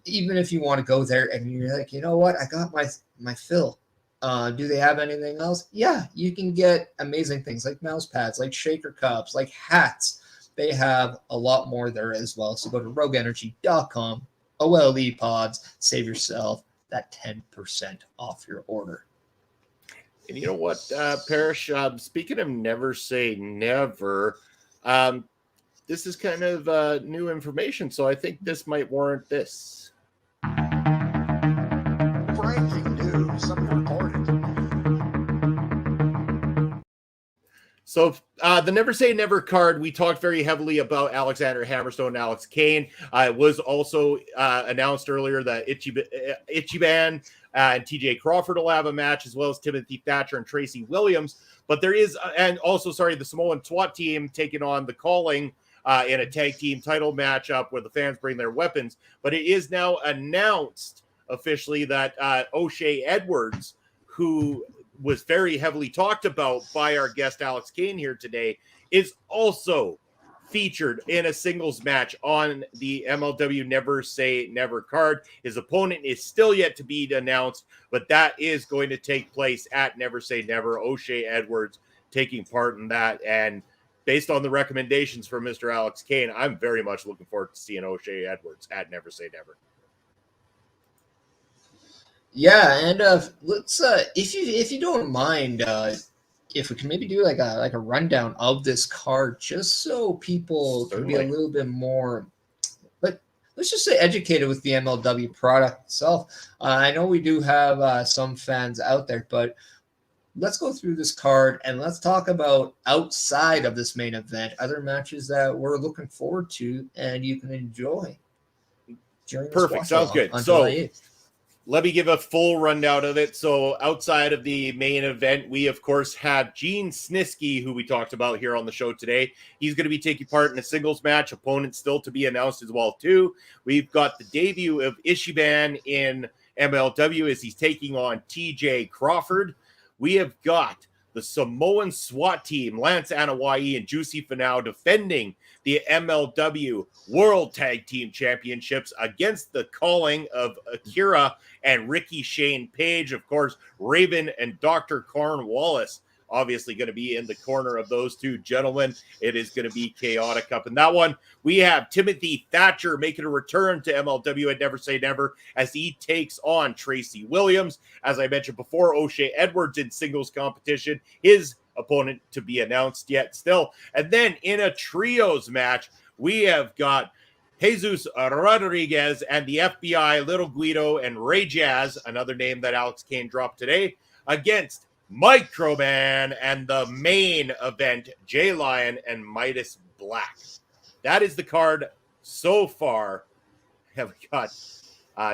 Speaker 2: Even if you want to go there and you're like, you know what, I got my fill. Do they have anything else? Yeah, you can get amazing things like mouse pads, like shaker cups, like hats. They have a lot more there as well. So go to rogueenergy.com, OLE Pods, save yourself that 10% off your order.
Speaker 1: And you know what, Parrish, speaking of Never Say Never, this is kind of new information, so I think this might warrant this.
Speaker 4: Breaking news, something recorded.
Speaker 1: So the Never Say Never card, we talked very heavily about Alexander Hammerstone and Alex Kane. It was also announced earlier that Ichiban and TJ Crawford will have a match, as well as Timothy Thatcher and Tracy Williams. But there is, and also, the Samoan SWAT team taking on the Calling in a tag team title matchup where the fans bring their weapons. But it is now announced officially that O'Shea Edwards, who was very heavily talked about by our guest Alex Kane here today, is also featured in a singles match on the MLW Never Say Never card. His opponent is still yet to be announced, but that is going to take place at Never Say Never. O'Shea Edwards taking part in that, and based on the recommendations from Mr. Alex Kane, I'm very much looking forward to seeing O'Shea Edwards at Never Say Never.
Speaker 2: Yeah, and let's if you don't mind, if we can maybe do like a rundown of this card, just so people can be a little bit more, let's just say, educated with the MLW product itself. I know we do have some fans out there, but let's go through this card and let's talk about, outside of this main event, other matches that we're looking forward to and you can enjoy.
Speaker 1: Perfect. Sounds good. So let me give a full rundown of it. So outside of the main event, we, of course, have Gene Snitsky, who we talked about here on the show today. He's going to be taking part in a singles match. Opponent still to be announced as well, too. We've got the debut of Ishiban in MLW as he's taking on TJ Crawford. We have got the Samoan SWAT team, Lance Anawai and Juicy Finau, defending the MLW World Tag Team Championships against the calling of Akira and Ricky Shane Page. Of course, Raven and Dr. Cornwallis obviously going to be in the corner of those two gentlemen. It is going to be chaotic up in that one. We have Timothy Thatcher making a return to MLW at Never Say Never as he takes on Tracy Williams. As I mentioned before, O'Shea Edwards in singles competition, his opponent to be announced yet still. And then in a trios match, we have got Jesus Rodriguez and the FBI, Little Guido and Ray Jazz, another name that Alex Kane dropped today, against Microman and the main event, Jay Lion and Midas Black. That is the card so far. Have got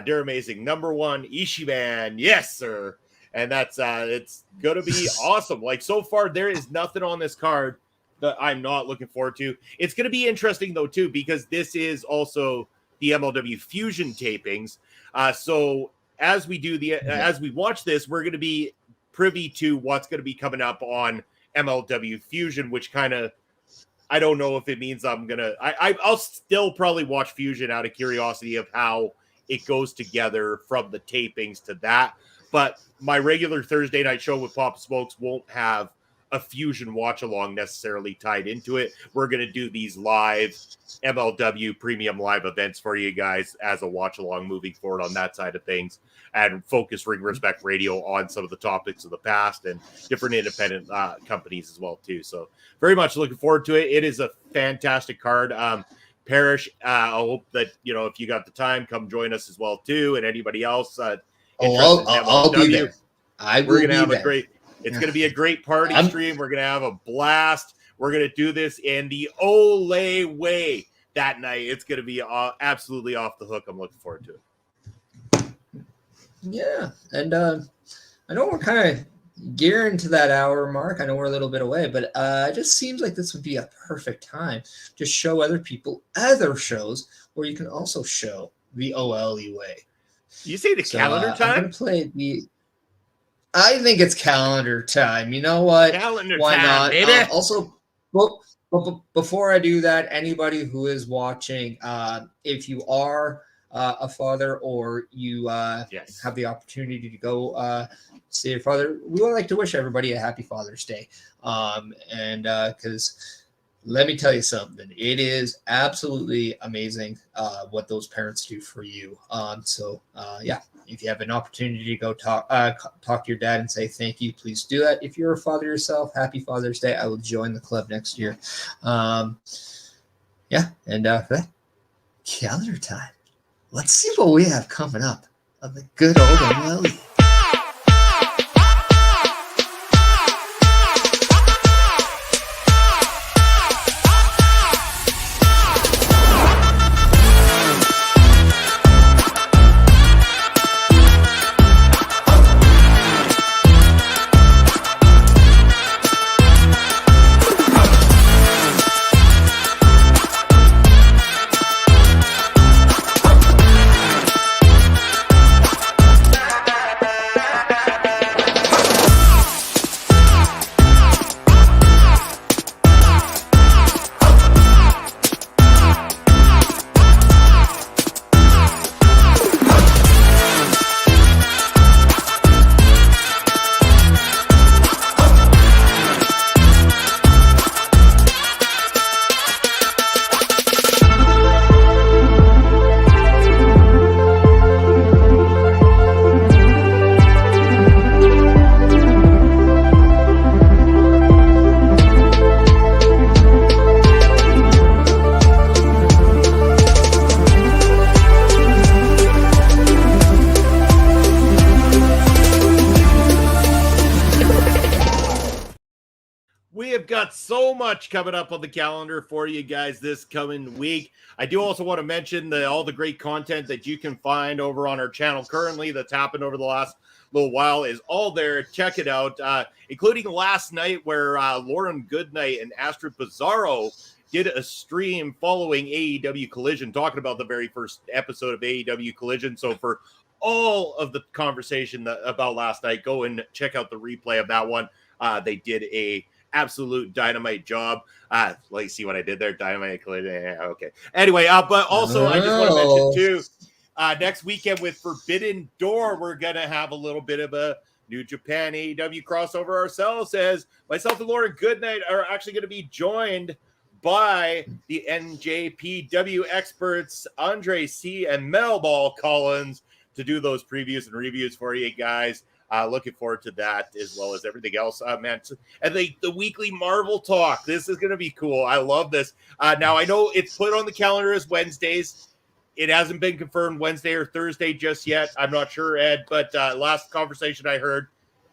Speaker 1: they're amazing. Number one, Ishiban. Yes, sir. And that's it's gonna be awesome. Like, so far, there is nothing on this card that I'm not looking forward to. It's gonna be interesting though, too, because this is also the MLW Fusion tapings. So as we do as we watch this, we're gonna be privy to what's going to be coming up on MLW Fusion, which kind of, I don't know if it means I'm going to, I'll still probably watch Fusion out of curiosity of how it goes together from the tapings to that. But my regular Thursday night show with Papa Smokes won't have a Fusion watch along necessarily tied into it. We're going to do these live MLW premium live events for you guys as a watch along moving forward on that side of things, and focus Ring Respect Radio on some of the topics of the past and different independent companies as well too. So very much looking forward to it. It is a fantastic card. Parrish, I hope that, if you got the time, come join us as well too. And anybody else,
Speaker 2: I'll be there.
Speaker 1: We're going to have a great, it's going to be a great party stream. We're going to have a blast. We're going to do this in the OLE way that night. It's going to be absolutely off the hook. I'm looking forward to it.
Speaker 2: Yeah, and I know we're kind of gearing to that hour mark. I know we're a little bit away, but it just seems like this would be a perfect time to show other people other shows where you can also show the OLE way.
Speaker 1: You say the calendar time?
Speaker 2: I'm going to play I think it's calendar time. You know what?
Speaker 1: Calendar
Speaker 2: Why
Speaker 1: time,
Speaker 2: not?
Speaker 1: baby.
Speaker 2: Also, before I do that, anybody who is watching, if you are a father or you have the opportunity to go see your father, we would like to wish everybody a happy Father's Day. And because let me tell you something, it is absolutely amazing what those parents do for you. If you have an opportunity to go talk to your dad and say thank you, please do that. If you're a father yourself, happy Father's Day. I will join the club next year. For that, calendar time. Let's see what we have coming up on the good old OLE.
Speaker 1: We have got so much coming up on the calendar for you guys this coming week. I do also want to mention all the great content that you can find over on our channel currently that's happened over the last little while is all there. Check it out, including last night where Lauren Goodnight and Astrid Bizarro did a stream following AEW Collision, talking about the very first episode of AEW Collision. So for all of the conversation about last night, go and check out the replay of that one. They did a absolute dynamite job. Like, see what I did there? Dynamite Collision. Yeah, okay. Anyway, but also I just want to mention too, next weekend with Forbidden Door, we're going to have a little bit of a New Japan AEW crossover ourselves, as myself and Lauren Goodnight are actually going to be joined by the NJPW experts, Andre C. and Metal Ball Collins, to do those previews and reviews for you guys. Looking forward to that, as well as everything else, man. And the weekly Marvel talk. This is going to be cool. I love this. Now, I know it's put on the calendar as Wednesdays. It hasn't been confirmed Wednesday or Thursday just yet. I'm not sure, Ed, but last conversation I heard,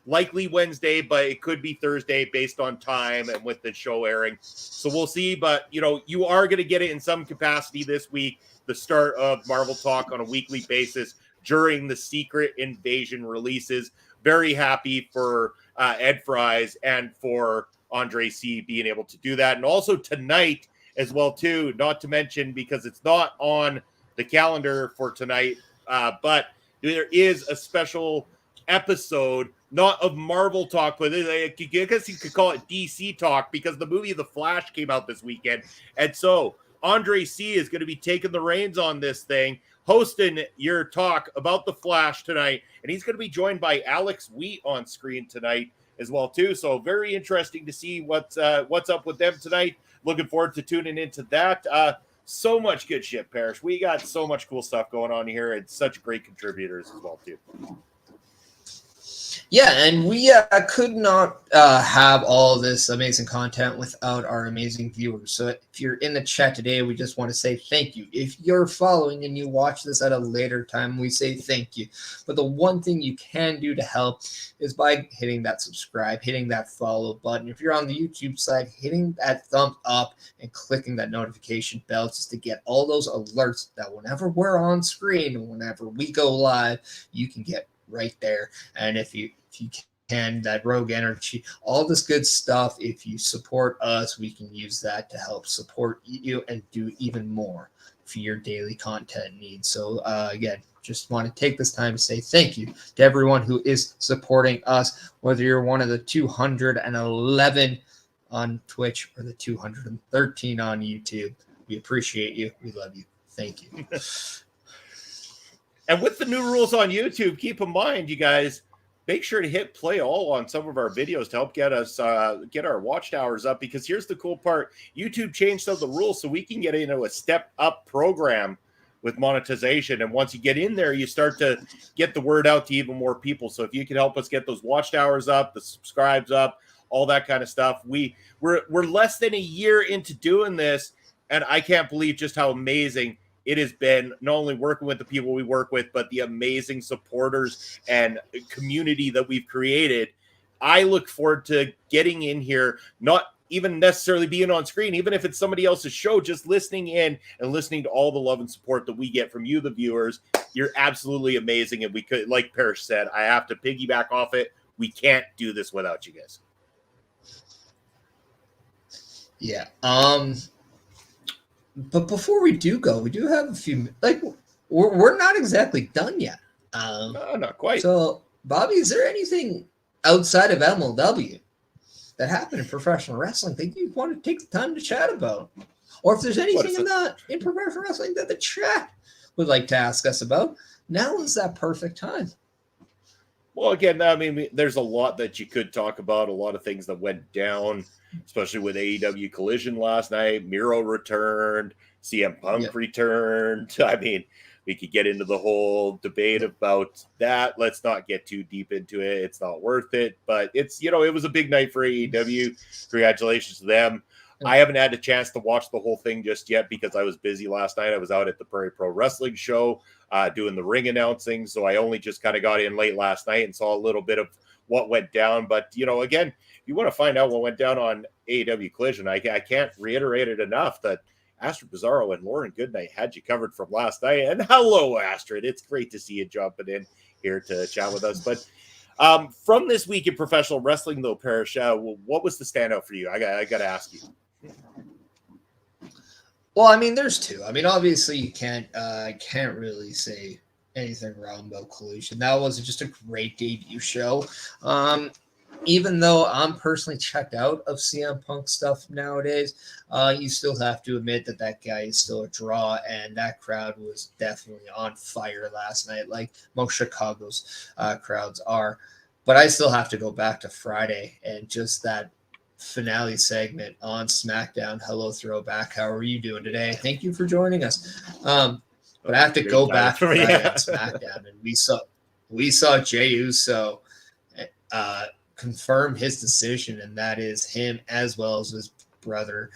Speaker 1: likely Wednesday, but it could be Thursday based on time and with the show airing. So we'll see. But, you are going to get it in some capacity this week, the start of Marvel talk on a weekly basis during the Secret Invasion releases. Very happy for Ed Fries and for Andre C being able to do that. And also tonight as well, too, not to mention, because it's not on the calendar for tonight, but there is a special episode, not of Marvel talk, but I guess you could call it DC talk, because the movie The Flash came out this weekend. And so Andre C is going to be taking the reins on this thing, hosting your talk about The Flash tonight, and he's going to be joined by Alex Wheat on screen tonight as well too. So very interesting to see what's up with them tonight. Looking forward to tuning into that. So much good shit, Parrish. We got so much cool stuff going on here, and such great contributors as well too.
Speaker 2: Yeah, and we could not have all this amazing content without our amazing viewers. So if you're in the chat today, we just want to say thank you. If you're following and you watch this at a later time, we say thank you. But the one thing you can do to help is by hitting that subscribe, hitting that follow button. If you're on the YouTube side, hitting that thumb up and clicking that notification bell just to get all those alerts that whenever we're on screen and whenever we go live, you can get right there. And if you can, that Rogue Energy, all this good stuff, if you support us, we can use that to help support you and do even more for your daily content needs. So again, just want to take this time to say thank you to everyone who is supporting us, whether you're one of the 211 on Twitch or the 213 on YouTube. We appreciate you. We love you. Thank you.
Speaker 1: And with the new rules on YouTube, keep in mind, you guys, make sure to hit play all on some of our videos to help get us get our watch hours up, because here's the cool part. YouTube changed some of the rules so we can get into a step up program with monetization. And once you get in there, you start to get the word out to even more people. So if you can help us get those watch hours up, the subscribes up, all that kind of stuff. We're less than a year into doing this, and I can't believe just how amazing it has been, not only working with the people we work with, but the amazing supporters and community that we've created. I look forward to getting in here, not even necessarily being on screen, even if it's somebody else's show, just listening in and listening to all the love and support that we get from you, the viewers. You're absolutely amazing. And we could, like Parrish said, I have to piggyback off it. We can't do this without you guys.
Speaker 2: Yeah. But before we do go, we do have a few, we're not exactly done yet.
Speaker 1: No, not quite.
Speaker 2: So, Bobby, is there anything outside of MLW that happened in professional wrestling that you want to take the time to chat about? Or if there's anything in professional wrestling that the chat would like to ask us about, now is that perfect time.
Speaker 1: Well, again, I mean, there's a lot that you could talk about, a lot of things that went down, especially with AEW Collision last night. Miro returned, CM Punk returned. I mean, we could get into the whole debate about that. Let's not get too deep into it. It's not worth it. But it's, it was a big night for AEW. Congratulations to them. I haven't had a chance to watch the whole thing just yet because I was busy last night. I was out at the Prairie Pro Wrestling show doing the ring announcing. So I only just kind of got in late last night and saw a little bit of what went down. But, again, you want to find out what went down on AEW Collision, I can't reiterate it enough that Astrid Bizarro and Lauren Goodnight had you covered from last night. And hello, Astrid. It's great to see you jumping in here to chat with us. But from this week in professional wrestling, though, Parrish, what was the standout for you? I got to ask you.
Speaker 2: Well, I mean, there's two. I mean, obviously, you can't really say anything wrong about Collusion. That was just a great debut show. Even though I'm personally checked out of CM Punk stuff nowadays, you still have to admit that guy is still a draw, and that crowd was definitely on fire last night, like most Chicago's crowds are. But I still have to go back to Friday and just that finale segment on SmackDown. Hello, Throwback. How are you doing today? Thank you for joining us. But I have to go back to Friday on SmackDown, and we saw Jey Uso confirm his decision, and that is him as well as his brother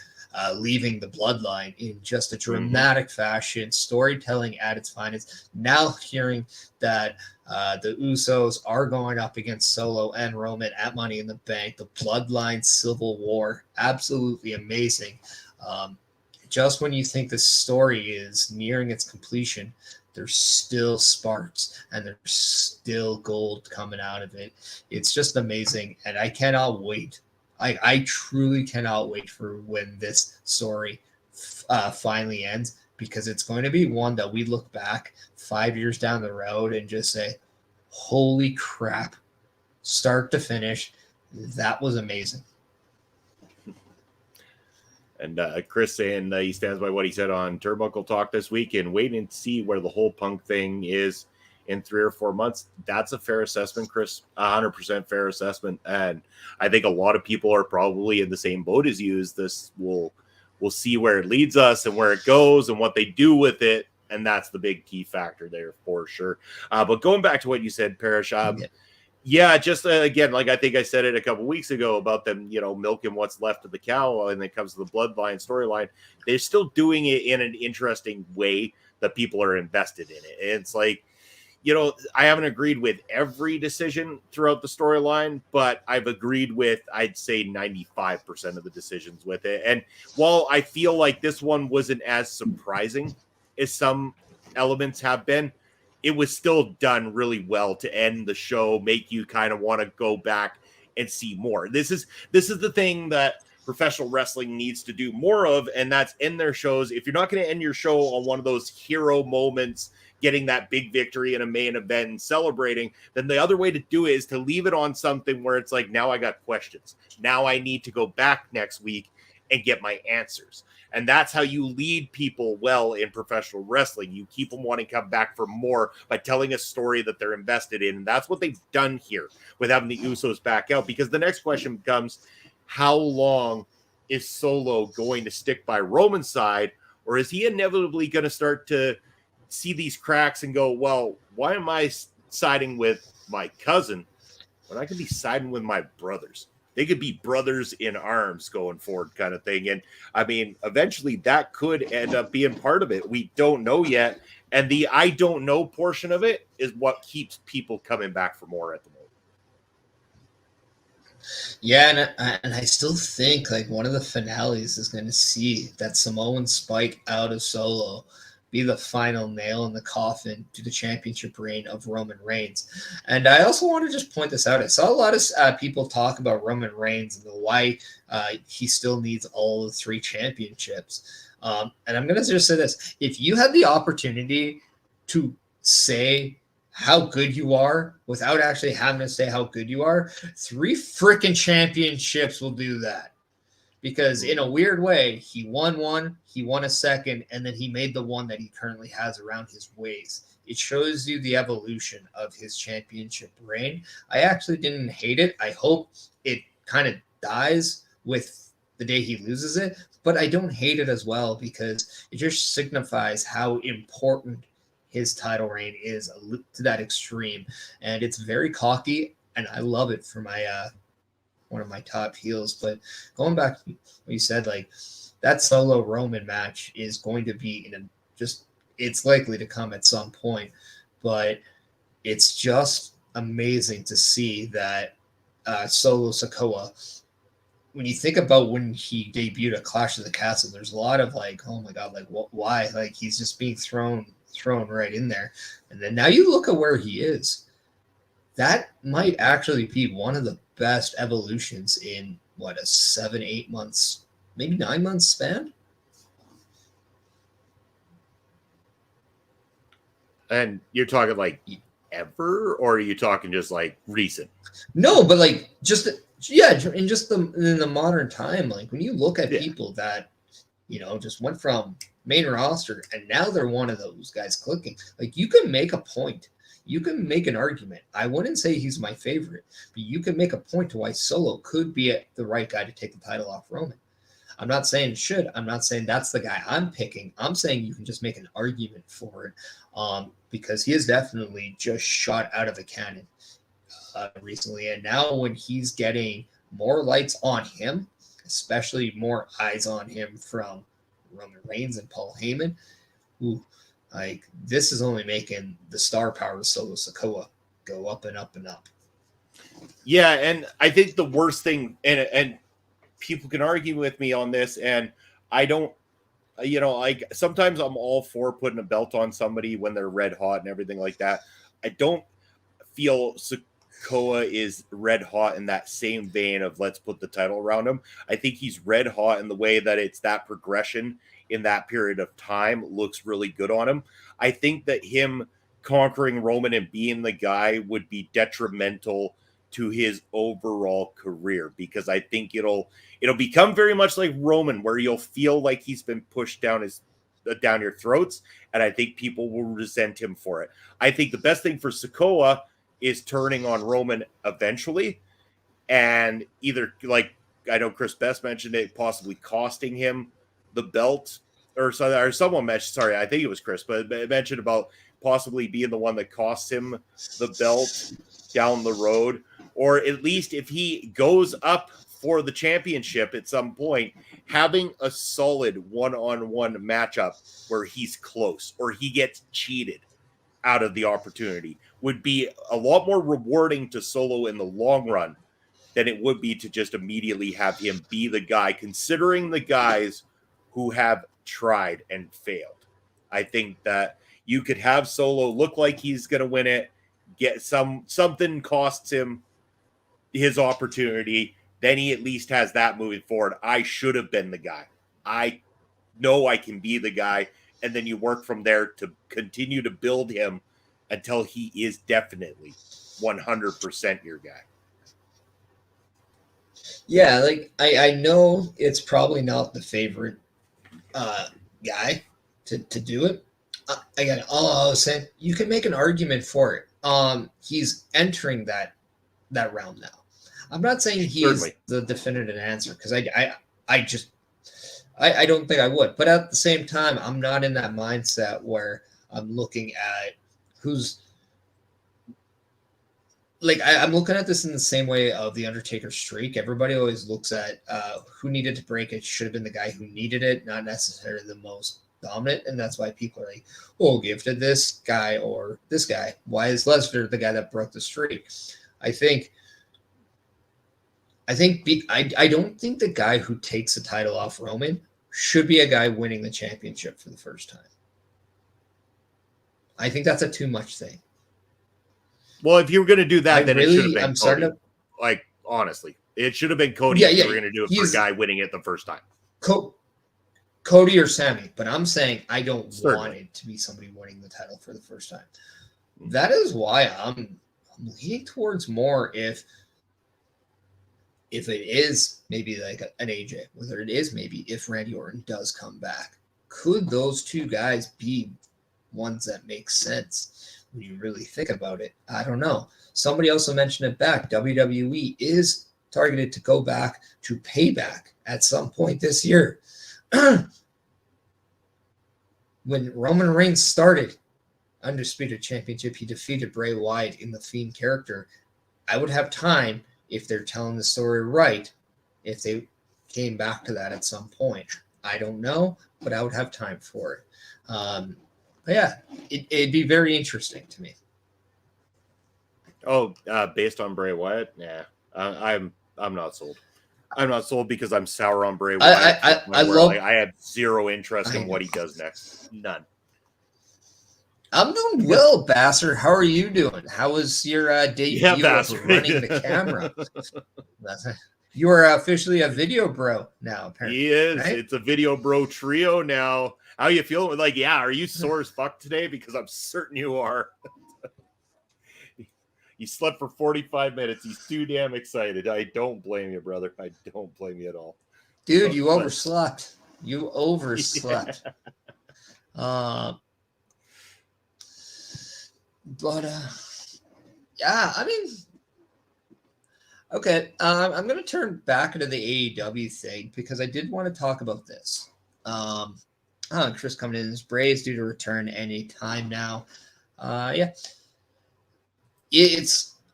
Speaker 2: leaving the Bloodline in just a dramatic fashion, storytelling at its finest. Now hearing that the Usos are going up against Solo and Roman at Money in the Bank, the Bloodline Civil War, absolutely amazing. Just when you think the story is nearing its completion, there's still sparks and there's still gold coming out of it. It's just amazing, and I cannot wait. I truly cannot wait for when this story finally ends, because it's going to be one that we look back 5 years down the road and just say, holy crap, start to finish, that was amazing.
Speaker 1: And Chris saying he stands by what he said on Turnbuckle Talk this week and waiting to see where the whole Punk thing is in 3 or 4 months. That's a fair assessment, Chris. 100% fair assessment. And I think a lot of people are probably in the same boat as you. Is this we'll see where it leads us and where it goes and what they do with it. And that's the big key factor there for sure. But going back to what you said, Parrish, yeah, just again, like I think I said it a couple weeks ago about them, milking what's left of the cow when it comes to the Bloodline storyline. They're still doing it in an interesting way that people are invested in it. And it's like, I haven't agreed with every decision throughout the storyline, but I've agreed with, I'd say 95% of the decisions with it. And while I feel like this one wasn't as surprising as some elements have been, it was still done really well to end the show, make you kind of want to go back and see more. This is the thing that professional wrestling needs to do more of, and that's end their shows. If you're not going to end your show on one of those hero moments, getting that big victory in a main event and celebrating, then the other way to do it is to leave it on something where it's like, now I got questions. Now I need to go back next week and get my answers. And that's how you lead people well in professional wrestling. You keep them wanting to come back for more by telling a story that they're invested in. And that's what they've done here with having the Usos back out. Because the next question becomes, how long is Solo going to stick by Roman's side? Or is he inevitably going to start to see these cracks and go, well, why am I siding with my cousin when I can be siding with my brothers? They could be brothers in arms going forward kind of thing. And I mean, eventually that could end up being part of it. We don't know yet. And the I don't know portion of it is what keeps people coming back for more at the moment.
Speaker 2: Yeah, and I still think like one of the finales is going to see that Samoan Spike out of Solo be the final nail in the coffin to the championship reign of Roman Reigns. And I also want to just point this out. I saw a lot of people talk about Roman Reigns and why he still needs all the 3 championships. And I'm going to just say this. If you had the opportunity to say how good you are without actually having to say how good you are, 3 freaking championships will do that. Because in a weird way, he won one, he won a second, and then he made the one that he currently has around his waist. It shows you the evolution of his championship reign. I actually didn't hate it. I hope it kind of dies with the day he loses it, but I don't hate it as well because it just signifies how important his title reign is to that extreme. And it's very cocky, and I love it for my one of my top heels. But going back to what you said, like that Solo Roman match is going to be it's likely to come at some point, but it's just amazing to see that Solo Sikoa, when you think about when he debuted at Clash of the Castle, there's a lot of like, oh my God, like why? Like he's just being thrown right in there. And then now you look at where he is. That might actually be one of the best evolutions in what, a 7-8 months, maybe 9 months span.
Speaker 1: And you're talking like ever, or are you talking just like recent?
Speaker 2: No, but like just in the modern time, like when you look at people that just went from main roster and now they're one of those guys clicking, like you can make a point. You can make an argument. I wouldn't say he's my favorite, but you can make a point to why Solo could be the right guy to take the title off Roman. I'm not saying should. I'm not saying that's the guy I'm picking. I'm saying you can just make an argument for it because he is definitely just shot out of a cannon recently. And now when he's getting more lights on him, especially more eyes on him from Roman Reigns and Paul Heyman, like this is only making the star power of Solo Sikoa go up and up and up.
Speaker 1: Yeah, and I think the worst thing, and people can argue with me on this, and I don't, like sometimes I'm all for putting a belt on somebody when they're red hot and everything like that. I don't feel Sikoa is red hot in that same vein of let's put the title around him. I think he's red hot in the way that it's that progression in that period of time looks really good on him. I think that him conquering Roman and being the guy would be detrimental to his overall career, because I think it'll become very much like Roman, where you'll feel like he's been pushed down your throats, and I think people will resent him for it. I think the best thing for Sikoa is turning on Roman eventually, and either, like I know Chris Best mentioned it, possibly costing him the belt, or someone mentioned, sorry, I think it was Chris, but it mentioned about possibly being the one that costs him the belt down the road, or at least if he goes up for the championship at some point, having a solid one-on-one matchup where he's close or he gets cheated out of the opportunity would be a lot more rewarding to Solo in the long run than it would be to just immediately have him be the guy, considering the guys who have tried and failed. I think that you could have Solo look like he's going to win it, get something costs him his opportunity, then he at least has that moving forward. I should have been the guy. I know I can be the guy, and then you work from there to continue to build him until he is definitely 100% your guy.
Speaker 2: Yeah, like I know it's probably not the favorite guy to do it. Again, all I was saying, you can make an argument for it. He's entering that realm now. I'm not saying he's the definitive answer, because I don't think I would. But at the same time, I'm not in that mindset where I'm looking at who's like I'm looking at this in the same way of the Undertaker streak. Everybody always looks at who needed to break it. Should have been the guy who needed it, not necessarily the most dominant. And that's why people are like, oh, give to this guy or this guy. Why is Lesnar the guy that broke the streak? I don't think the guy who takes the title off Roman should be a guy winning the championship for the first time. I think that's a too much thing.
Speaker 1: Well, if you were going to do that, then it should have been Cody.
Speaker 2: Like,
Speaker 1: honestly, it should have been Cody if you were going to do it for a guy winning it the first time.
Speaker 2: Cody or Sammy, but I'm saying I don't want it to be somebody winning the title for the first time. That is why I'm leaning towards more if it is maybe like an AJ, whether it is maybe if Randy Orton does come back. Could those two guys be ones that make sense when you really think about it? I don't know. Somebody also mentioned it back. WWE is targeted to go back to Payback at some point this year. When Roman Reigns started Undisputed Championship, he defeated Bray Wyatt in the Fiend character. I would have time, if they're telling the story right, if they came back to that at some point. I don't know, but I would have time for it. But yeah, it'd be very interesting to me.
Speaker 1: Oh, based on Bray Wyatt? Yeah. I'm not sold. I'm not sold because I'm sour on Bray Wyatt. I have zero interest in what he does next. None.
Speaker 2: I'm doing well, Bastard. How are you doing? How was your debut of running the camera? You are officially a video bro now, apparently.
Speaker 1: He is.
Speaker 2: Right?
Speaker 1: It's a video bro trio now. How you feeling? Like, yeah, are you sore as fuck today? Because I'm certain you are. You slept for 45 minutes. He's too damn excited. I don't blame you, brother. I don't blame you at all.
Speaker 2: Dude, you overslept. You overslept. Yeah. Yeah, I mean, okay. I'm going to turn back into the AEW thing because I did want to talk about this. Chris coming in. Bray's due to return any time now. Yeah.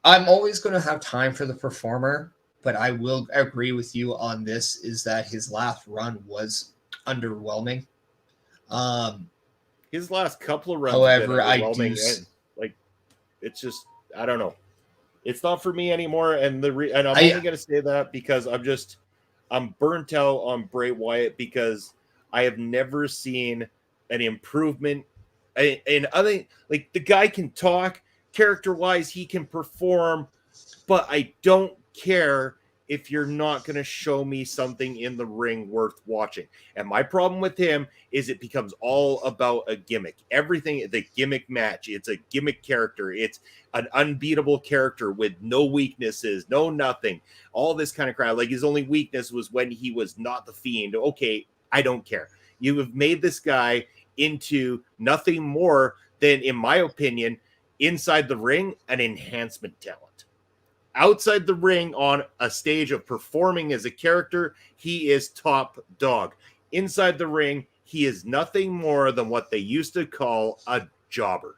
Speaker 2: I'm always going to have time for the performer, but I will agree with you on this is that his last run was underwhelming.
Speaker 1: His last couple of runs,
Speaker 2: however,
Speaker 1: it's just, I don't know. It's not for me anymore. And I'm only going to say that because I'm burnt out on Bray Wyatt because I have never seen an improvement in other, like the guy can talk. Character-wise, he can perform, but I don't care if you're not going to show me something in the ring worth watching. And my problem with him is it becomes all about a gimmick. Everything, the gimmick match, it's a gimmick character. It's an unbeatable character with no weaknesses, no nothing. All this kind of crap. Like his only weakness was when he was not the Fiend. Okay, I don't care. You have made this guy into nothing more than, in my opinion, inside the ring, an enhancement talent. Outside the ring on a stage of performing as a character, he is top dog. Inside the ring, he is nothing more than what they used to call a jobber.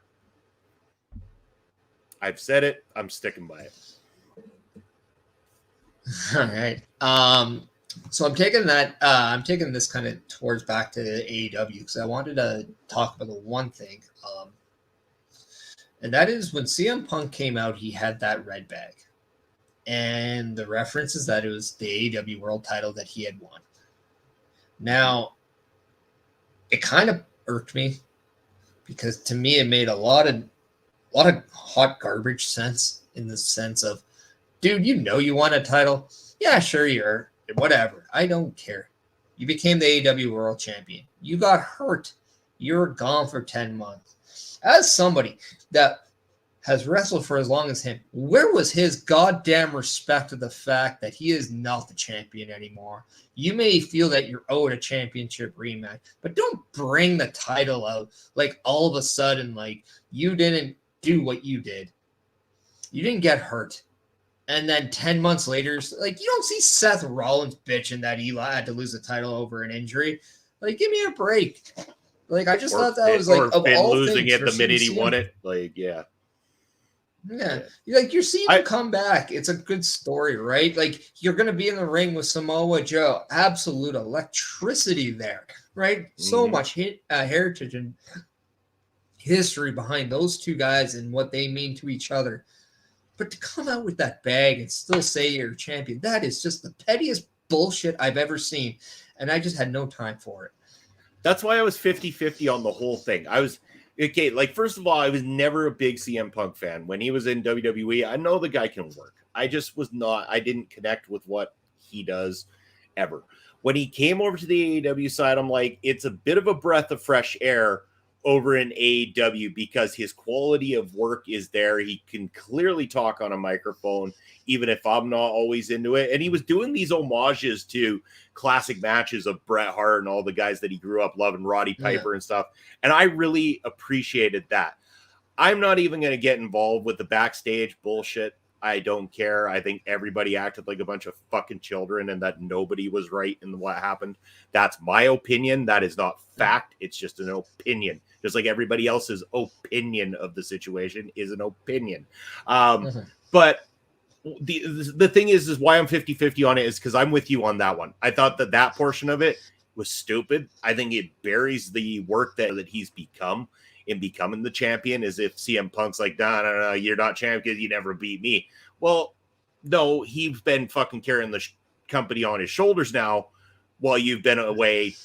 Speaker 1: I've said it. I'm sticking by it.
Speaker 2: All right. So I'm taking that. I'm taking this kind of towards back to AEW because I wanted to talk about the one thing. And that is when CM Punk came out, he had that red bag. And the reference is that it was the AEW world title that he had won. Now, it kind of irked me because to me it made a lot of hot garbage sense in the sense of, dude, you know you won a title. Yeah, sure you're. Whatever. I don't care. You became the AEW world champion. You got hurt. You're gone for 10 months. As somebody that has wrestled for as long as him, where was his goddamn respect of the fact that he is not the champion anymore? You may feel that you're owed a championship rematch, but don't bring the title out like all of a sudden, like you didn't do what you did. You didn't get hurt. And then 10 months later, like you don't see Seth Rollins bitching that he had to lose the title over an injury. Like, give me a break. Like, I just thought that was like of all
Speaker 1: losing
Speaker 2: things,
Speaker 1: it the minute he won it. Like, yeah.
Speaker 2: Like you're seeing him come back. It's a good story, right? Like you're going to be in the ring with Samoa Joe. Absolute electricity there, right? So much heritage and history behind those two guys and what they mean to each other. But to come out with that bag and still say you're a champion, that is just the pettiest bullshit I've ever seen. And I just had no time for it.
Speaker 1: That's why I was 50-50 on the whole thing. I was, okay, like, first of all, I was never a big CM Punk fan. When he was in WWE, I know the guy can work. I just was not, I didn't connect with what he does ever. When he came over to the AEW side, I'm like, it's a bit of a breath of fresh air over in AEW because his quality of work is there. He can clearly talk on a microphone, even if I'm not always into it. And he was doing these homages to classic matches of Bret Hart and all the guys that he grew up loving, Roddy Piper and stuff. And I really appreciated that. I'm not even going to get involved with the backstage bullshit. I don't care. I think everybody acted like a bunch of fucking children and that nobody was right in what happened. That's my opinion. That is not fact. It's just an opinion. Just like everybody else's opinion of the situation is an opinion. But the thing is why I'm 50-50 on it is because I'm with you on that one. I thought that portion of it was stupid. I think it buries the work that he's become in becoming the champion, as if CM Punk's like, no, you're not champion because you never beat me. Well, no, he's been fucking carrying the company on his shoulders now while you've been away,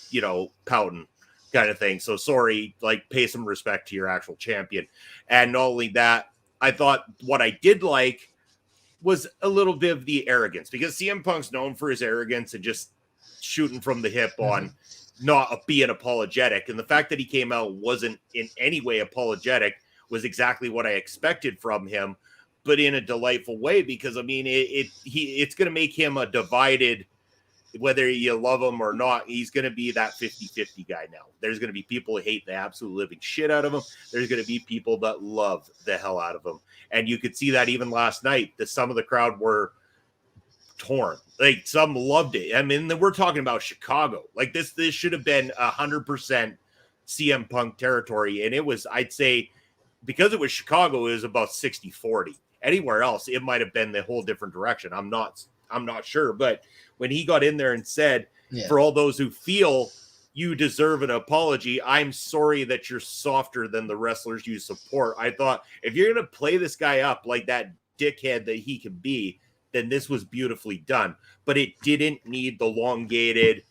Speaker 1: pouting kind of thing. So sorry, like pay some respect to your actual champion. And not only that, I thought what I did like was a little bit of the arrogance, because CM Punk's known for his arrogance and just shooting from the hip on not being apologetic. And the fact that he came out wasn't in any way apologetic was exactly what I expected from him, but in a delightful way, because I mean, it's going to make him a divided, whether you love him or not, he's going to be that 50-50 guy now. There's going to be people who hate the absolute living shit out of him. There's going to be people that love the hell out of him. And you could see that even last night, that some of the crowd were torn. Like, some loved it. I mean, we're talking about Chicago. Like, this should have been 100% CM Punk territory. And it was, I'd say, because it was Chicago, it was about 60-40. Anywhere else, it might have been the whole different direction. I'm not sure. But when he got in there and said, for all those who feel you deserve an apology, I'm sorry that you're softer than the wrestlers you support. I thought, if you're going to play this guy up like that dickhead that he can be, then this was beautifully done. But it didn't need the elongated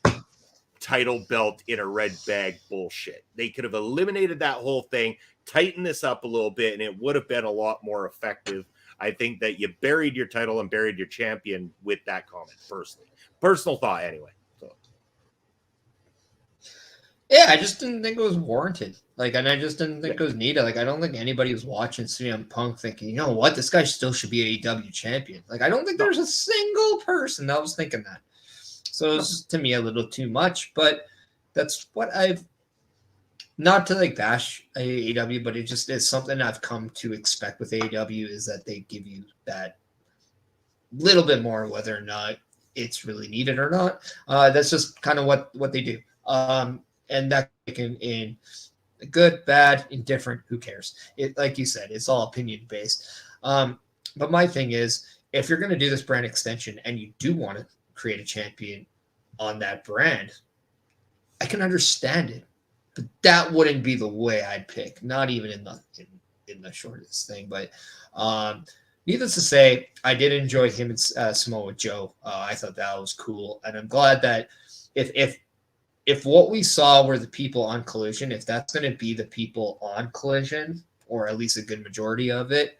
Speaker 1: title belt in a red bag bullshit. They could have eliminated that whole thing, tightened this up a little bit, and it would have been a lot more effective. I think that you buried your title and buried your champion with that comment, personally. Personal thought, anyway. So.
Speaker 2: Yeah, I just didn't think it was warranted. Like, and I just didn't think it was needed. Like, I don't think anybody was watching CM Punk thinking, you know what, this guy still should be AEW champion. Like, I don't think there's a single person that was thinking that. So it was, to me, a little too much. But that's what I've, not to like bash AEW, but it just is something I've come to expect with AEW, is that they give you that little bit more, whether or not it's really needed or not. That's just kind of what they do. And that can, in good, bad, indifferent, who cares? It, like you said, it's all opinion based. But my thing is, if you're going to do this brand extension and you do want to create a champion on that brand, I can understand it. But that wouldn't be the way I'd pick, not even in the shortest thing. But needless to say, I did enjoy him and Samoa Joe. I thought that was cool, and I'm glad that if what we saw were the people on Collision, if that's going to be the people on Collision, or at least a good majority of it,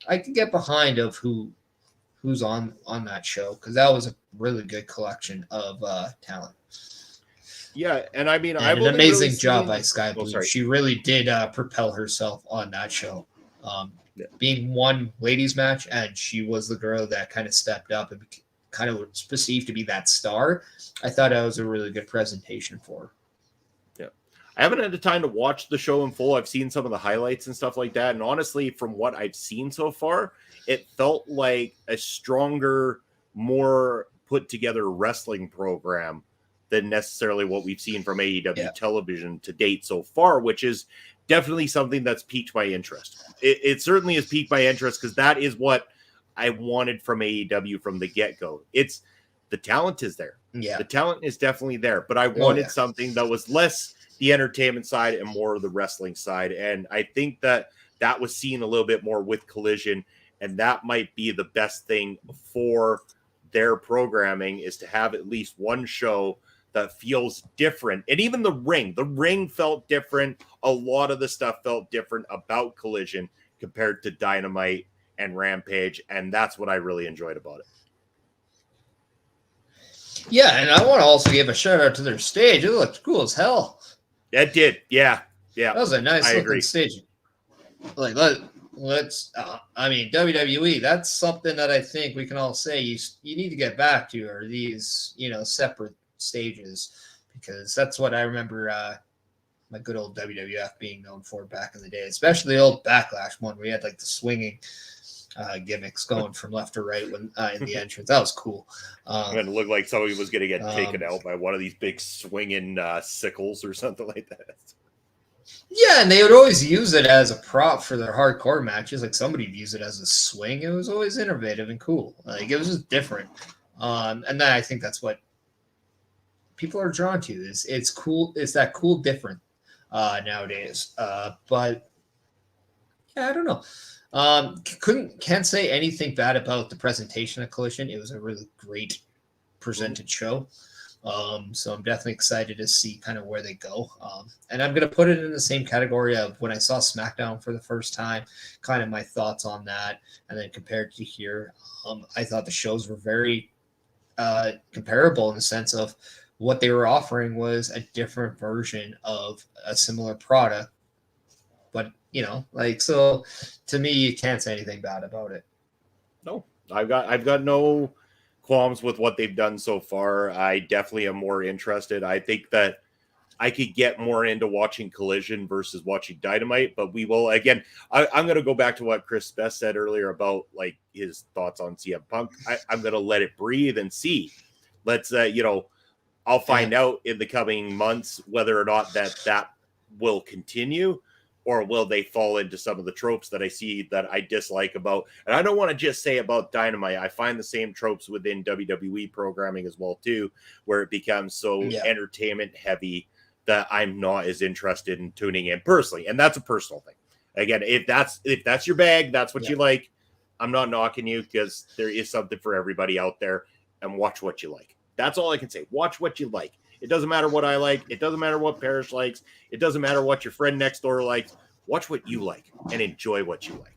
Speaker 2: I can get behind of who's on that show, because that was a really good collection of talent.
Speaker 1: Yeah, and I mean,
Speaker 2: and an amazing job by Sky Blue. She really did propel herself on that show. Being one ladies match, and she was the girl that kind of stepped up and kind of was perceived to be that star. I thought that was a really good presentation for her.
Speaker 1: Yeah, I haven't had the time to watch the show in full. I've seen some of the highlights and stuff like that, and honestly, from what I've seen so far, it felt like a stronger, more put together wrestling program than necessarily what we've seen from AEW television to date so far, which is definitely something that's piqued my interest. It certainly has piqued my interest, because that is what I wanted from AEW from the get-go. It's the talent is there.
Speaker 2: Yeah.
Speaker 1: The talent is definitely there, but I wanted something that was less the entertainment side and more of the wrestling side. And I think that was seen a little bit more with Collision, and that might be the best thing for their programming, is to have at least one show that feels different. And even the ring felt different. A lot of the stuff felt different about Collision compared to Dynamite and Rampage, and that's what I really enjoyed about it.
Speaker 2: Yeah, and I want to also give a shout out to their stage. It looked cool as hell.
Speaker 1: It did. Yeah.
Speaker 2: That was a nice looking stage. Like, let's I mean, WWE, that's something that I think we can all say you need to get back to, are these, separate stages, because that's what I remember my good old WWF being known for back in the day, especially the old Backlash one where we had like the swinging gimmicks going from left to right when in the entrance. That was cool.
Speaker 1: It looked like somebody was going to get taken out by one of these big swinging sickles or something like that.
Speaker 2: Yeah, and they would always use it as a prop for their hardcore matches. Like, somebody would use it as a swing. It was always innovative and cool. Like, it was just different. And then I think that's what people are drawn to. It's cool. It's that cool different nowadays. But I don't know. Can't say anything bad about the presentation of Collision. It was a really great presented show. So I'm definitely excited to see kind of where they go. And I'm going to put it in the same category of when I saw SmackDown for the first time, kind of my thoughts on that. And then compared to here, I thought the shows were very comparable in the sense of what they were offering was a different version of a similar product. But, so to me, you can't say anything bad about it.
Speaker 1: No, I've got no qualms with what they've done so far. I definitely am more interested. I think that I could get more into watching Collision versus watching Dynamite, but we will again. I'm going to go back to what Chris Best said earlier about like his thoughts on CM Punk. I'm going to let it breathe and see. Let's I'll find out in the coming months whether or not that will continue. Or will they fall into some of the tropes that I see that I dislike about? And I don't want to just say about Dynamite. I find the same tropes within WWE programming as well, too, where it becomes so entertainment heavy that I'm not as interested in tuning in personally. And that's a personal thing. Again, if that's your bag, that's what you like. I'm not knocking you because there is something for everybody out there, and watch what you like. That's all I can say. Watch what you like. It doesn't matter what I like. It doesn't matter what Parrish likes. It doesn't matter what your friend next door likes. Watch what you like and enjoy what you like.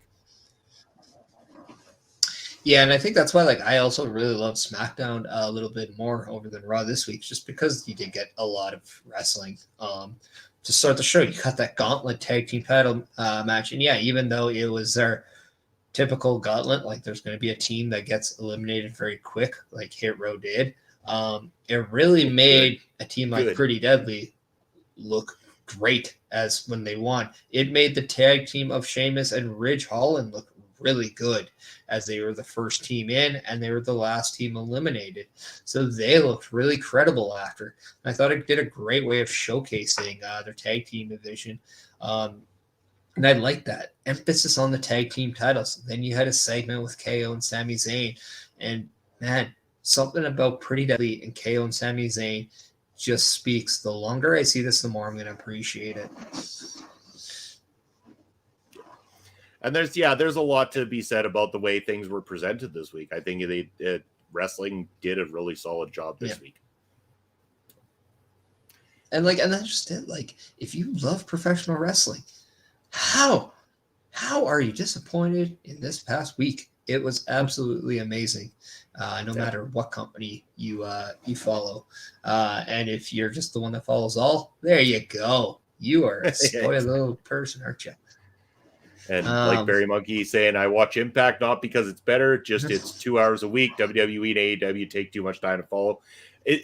Speaker 2: Yeah, and I think that's why I also really love SmackDown a little bit more over than Raw this week, just because you did get a lot of wrestling. To start the show, you got that gauntlet tag team title match. And even though it was their typical gauntlet, there's going to be a team that gets eliminated very quick, like Hit Row did. It really made a team like Pretty Deadly look great as when they won. It made the tag team of Sheamus and Ridge Holland look really good as they were the first team in and they were the last team eliminated. So they looked really credible after. And I thought it did a great way of showcasing their tag team division. And I like that emphasis on the tag team titles. Then you had a segment with KO and Sami Zayn, and man, something about Pretty Deadly and KO and Sami Zayn just speaks. The longer I see this, the more I'm going to appreciate it.
Speaker 1: And there's a lot to be said about the way things were presented this week. I think wrestling did a really solid job this week.
Speaker 2: And that's just it. If you love professional wrestling, how are you disappointed in this past week? It was absolutely amazing. No matter what company you follow. And if you're just the one that follows all, there you go. You are a spoiled little person, aren't you?
Speaker 1: And like Barry Monkey saying, I watch Impact not because it's better, just it's 2 hours a week. WWE and AEW take too much time to follow.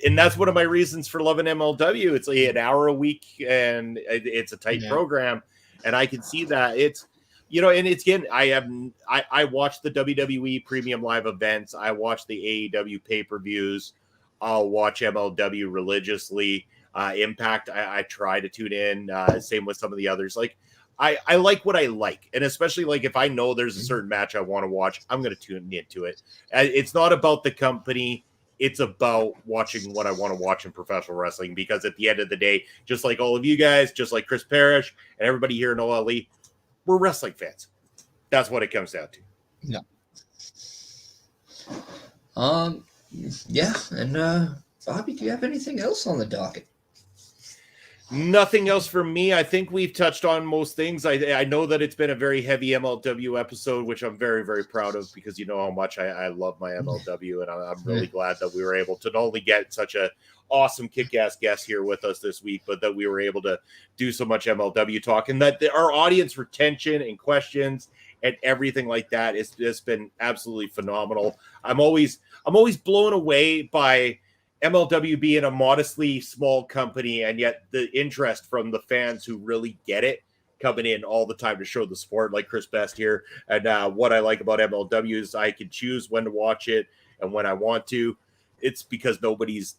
Speaker 1: And that's one of my reasons for loving MLW. It's like an hour a week, and it's a tight program. And I can see that it's, and it's again, I watch the WWE premium live events. I watch the AEW pay-per-views. I'll watch MLW religiously. Impact, I try to tune in. Same with some of the others. I like what I like. And especially if I know there's a certain match I want to watch, I'm going to tune into it. It's not about the company. It's about watching what I want to watch in professional wrestling, because at the end of the day, just like all of you guys, just like Chris Parrish and everybody here in OLE, we're wrestling fans. That's what it comes down to.
Speaker 2: Yeah. Yeah. And Bobby, do you have anything else on the docket?
Speaker 1: Nothing else from me. I think we've touched on most things. I know that it's been a very heavy MLW episode, which I'm very, very proud of, because you know how much I love my MLW, and I'm really glad that we were able to not only get such a awesome kick-ass guest here with us this week, but that we were able to do so much MLW talk, and that our audience retention and questions and everything like that has just been absolutely phenomenal. I'm always blown away by MLW being a modestly small company, and yet the interest from the fans who really get it coming in all the time to show the support, like Chris Best here. And what I like about MLW is I can choose when to watch it and when I want to. It's because nobody's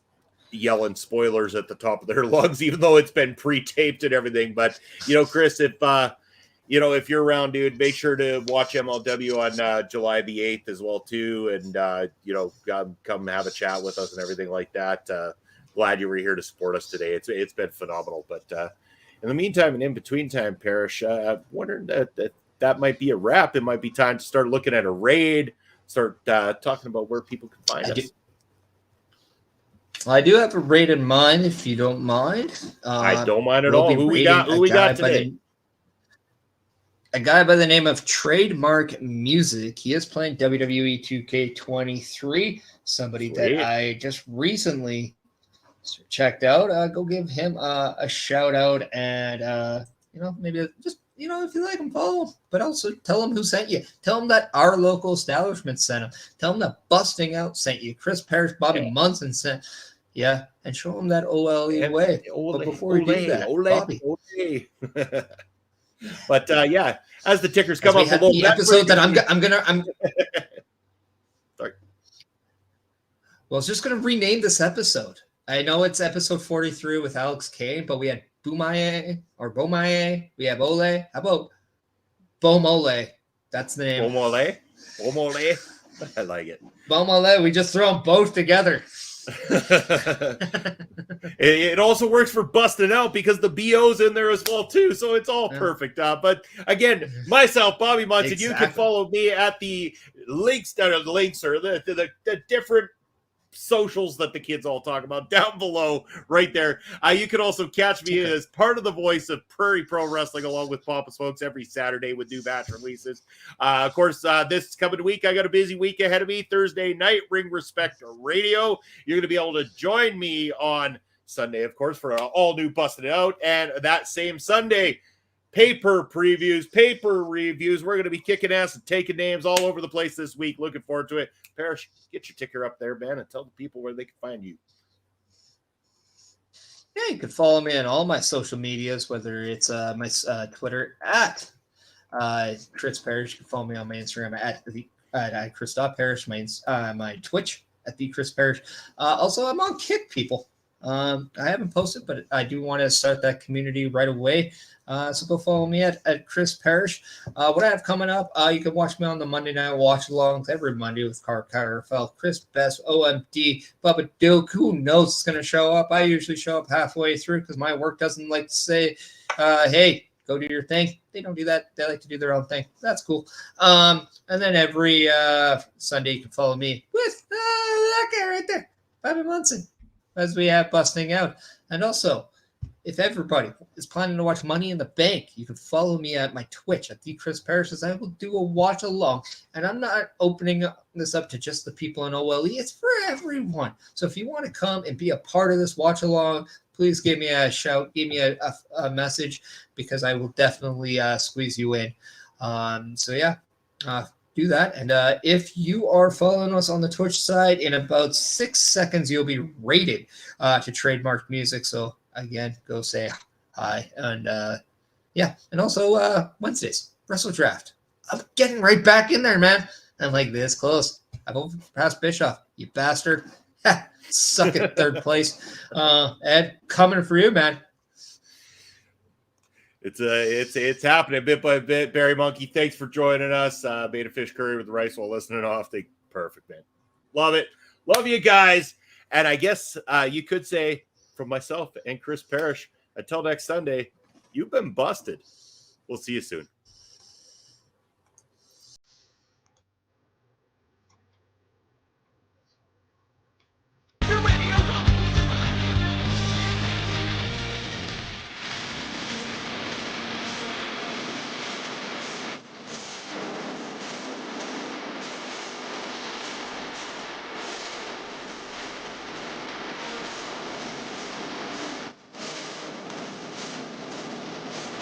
Speaker 1: yelling spoilers at the top of their lungs, even though it's been pre-taped and everything. But, Chris, if you're around, dude, make sure to watch MLW on July the 8th as well, too. And, come have a chat with us and everything like that. Glad you were here to support us today. It's been phenomenal. But in the meantime and in between time, Parrish, wondering that that might be a wrap. It might be time to start looking at a raid, start talking about where people can find us.
Speaker 2: I do have a raid in mind, if you don't mind.
Speaker 1: I don't mind at all. Who we got today?
Speaker 2: A guy by the name of Trademark Music. He is playing WWE 2K23. Somebody that I just recently checked out. Go give him a shout out, and maybe just if you like him, follow him. But also tell him who sent you. Tell him that our local establishment sent him. Tell him that Busting Out sent you. Chris Parrish, Bobby Munson sent. Yeah, and show him that OLE way. But before we do that, Bobby.
Speaker 1: But as the tickers come up
Speaker 2: below, the episode that I'm
Speaker 1: sorry.
Speaker 2: Well, I was just gonna rename this episode. I know it's episode 43 with Alex Kane, but we had BOMAYE or BOMAYE. We have OLE. How about BOMOLE? That's the name.
Speaker 1: BOMOLE. I like it.
Speaker 2: BOMOLE. We just throw them both together.
Speaker 1: It also works for Busting Out because the BO's in there as well too, so it's all perfect. But again, myself, Bobby Munson, you can follow me at the links or the different socials that the kids all talk about down below right there. You can also catch me as part of the voice of Prairie Pro Wrestling along with Papa Smokes every Saturday with new batch releases. Of course, this coming week, I got a busy week ahead of me. Thursday night, Ring Respect Radio. You're going to be able to join me on Sunday, of course, for all new Busted Out. And that same Sunday, paper reviews. We're going to be kicking ass and taking names all over the place this week. Looking forward to it. Parrish, get your ticker up there, man, and tell the people where they can find you.
Speaker 2: Yeah, you can follow me on all my social medias, whether it's my Twitter at Chris Parrish. You can follow me on my Instagram at Chris.Parrish, my Twitch at the Chris Parrish. Also, I'm on Kick, people. I haven't posted, but I do want to start that community right away. So go follow me at Chris Parrish. What I have coming up, you can watch me on the Monday Night Watch Alongs every Monday with Carfell, Chris Best, OMD, Bubba Duke. Who knows it's going to show up? I usually show up halfway through because my work doesn't like to say, hey, go do your thing. They don't do that. They like to do their own thing. That's cool. And then every Sunday you can follow me with that guy right there, Bobby Munson, as we have Busting Out. And also, if everybody is planning to watch Money in the Bank, you can follow me at my Twitch at the Chris Parrish, as I will do a watch along. And I'm not opening this up to just the people in OLE. It's for everyone. So if you want to come and be a part of this watch along, please give me a shout, give me a message, because I will definitely squeeze you in. Do that. And if you are following us on the Twitch side, in about 6 seconds, you'll be rated to Trademark Music. So again, go say hi. And and also Wednesdays, Wrestle Draft. I'm getting right back in there, man. I'm like this close. I've overpassed Bischoff, you bastard. Suck at third place. Ed, coming for you, man.
Speaker 1: It's happening bit by bit. Barry Monkey, thanks for joining us. Made a fish curry with the rice while listening off. Perfect, man. Love it. Love you guys. And I guess you could say, from myself and Chris Parrish, until next Sunday, you've been busted. We'll see you soon.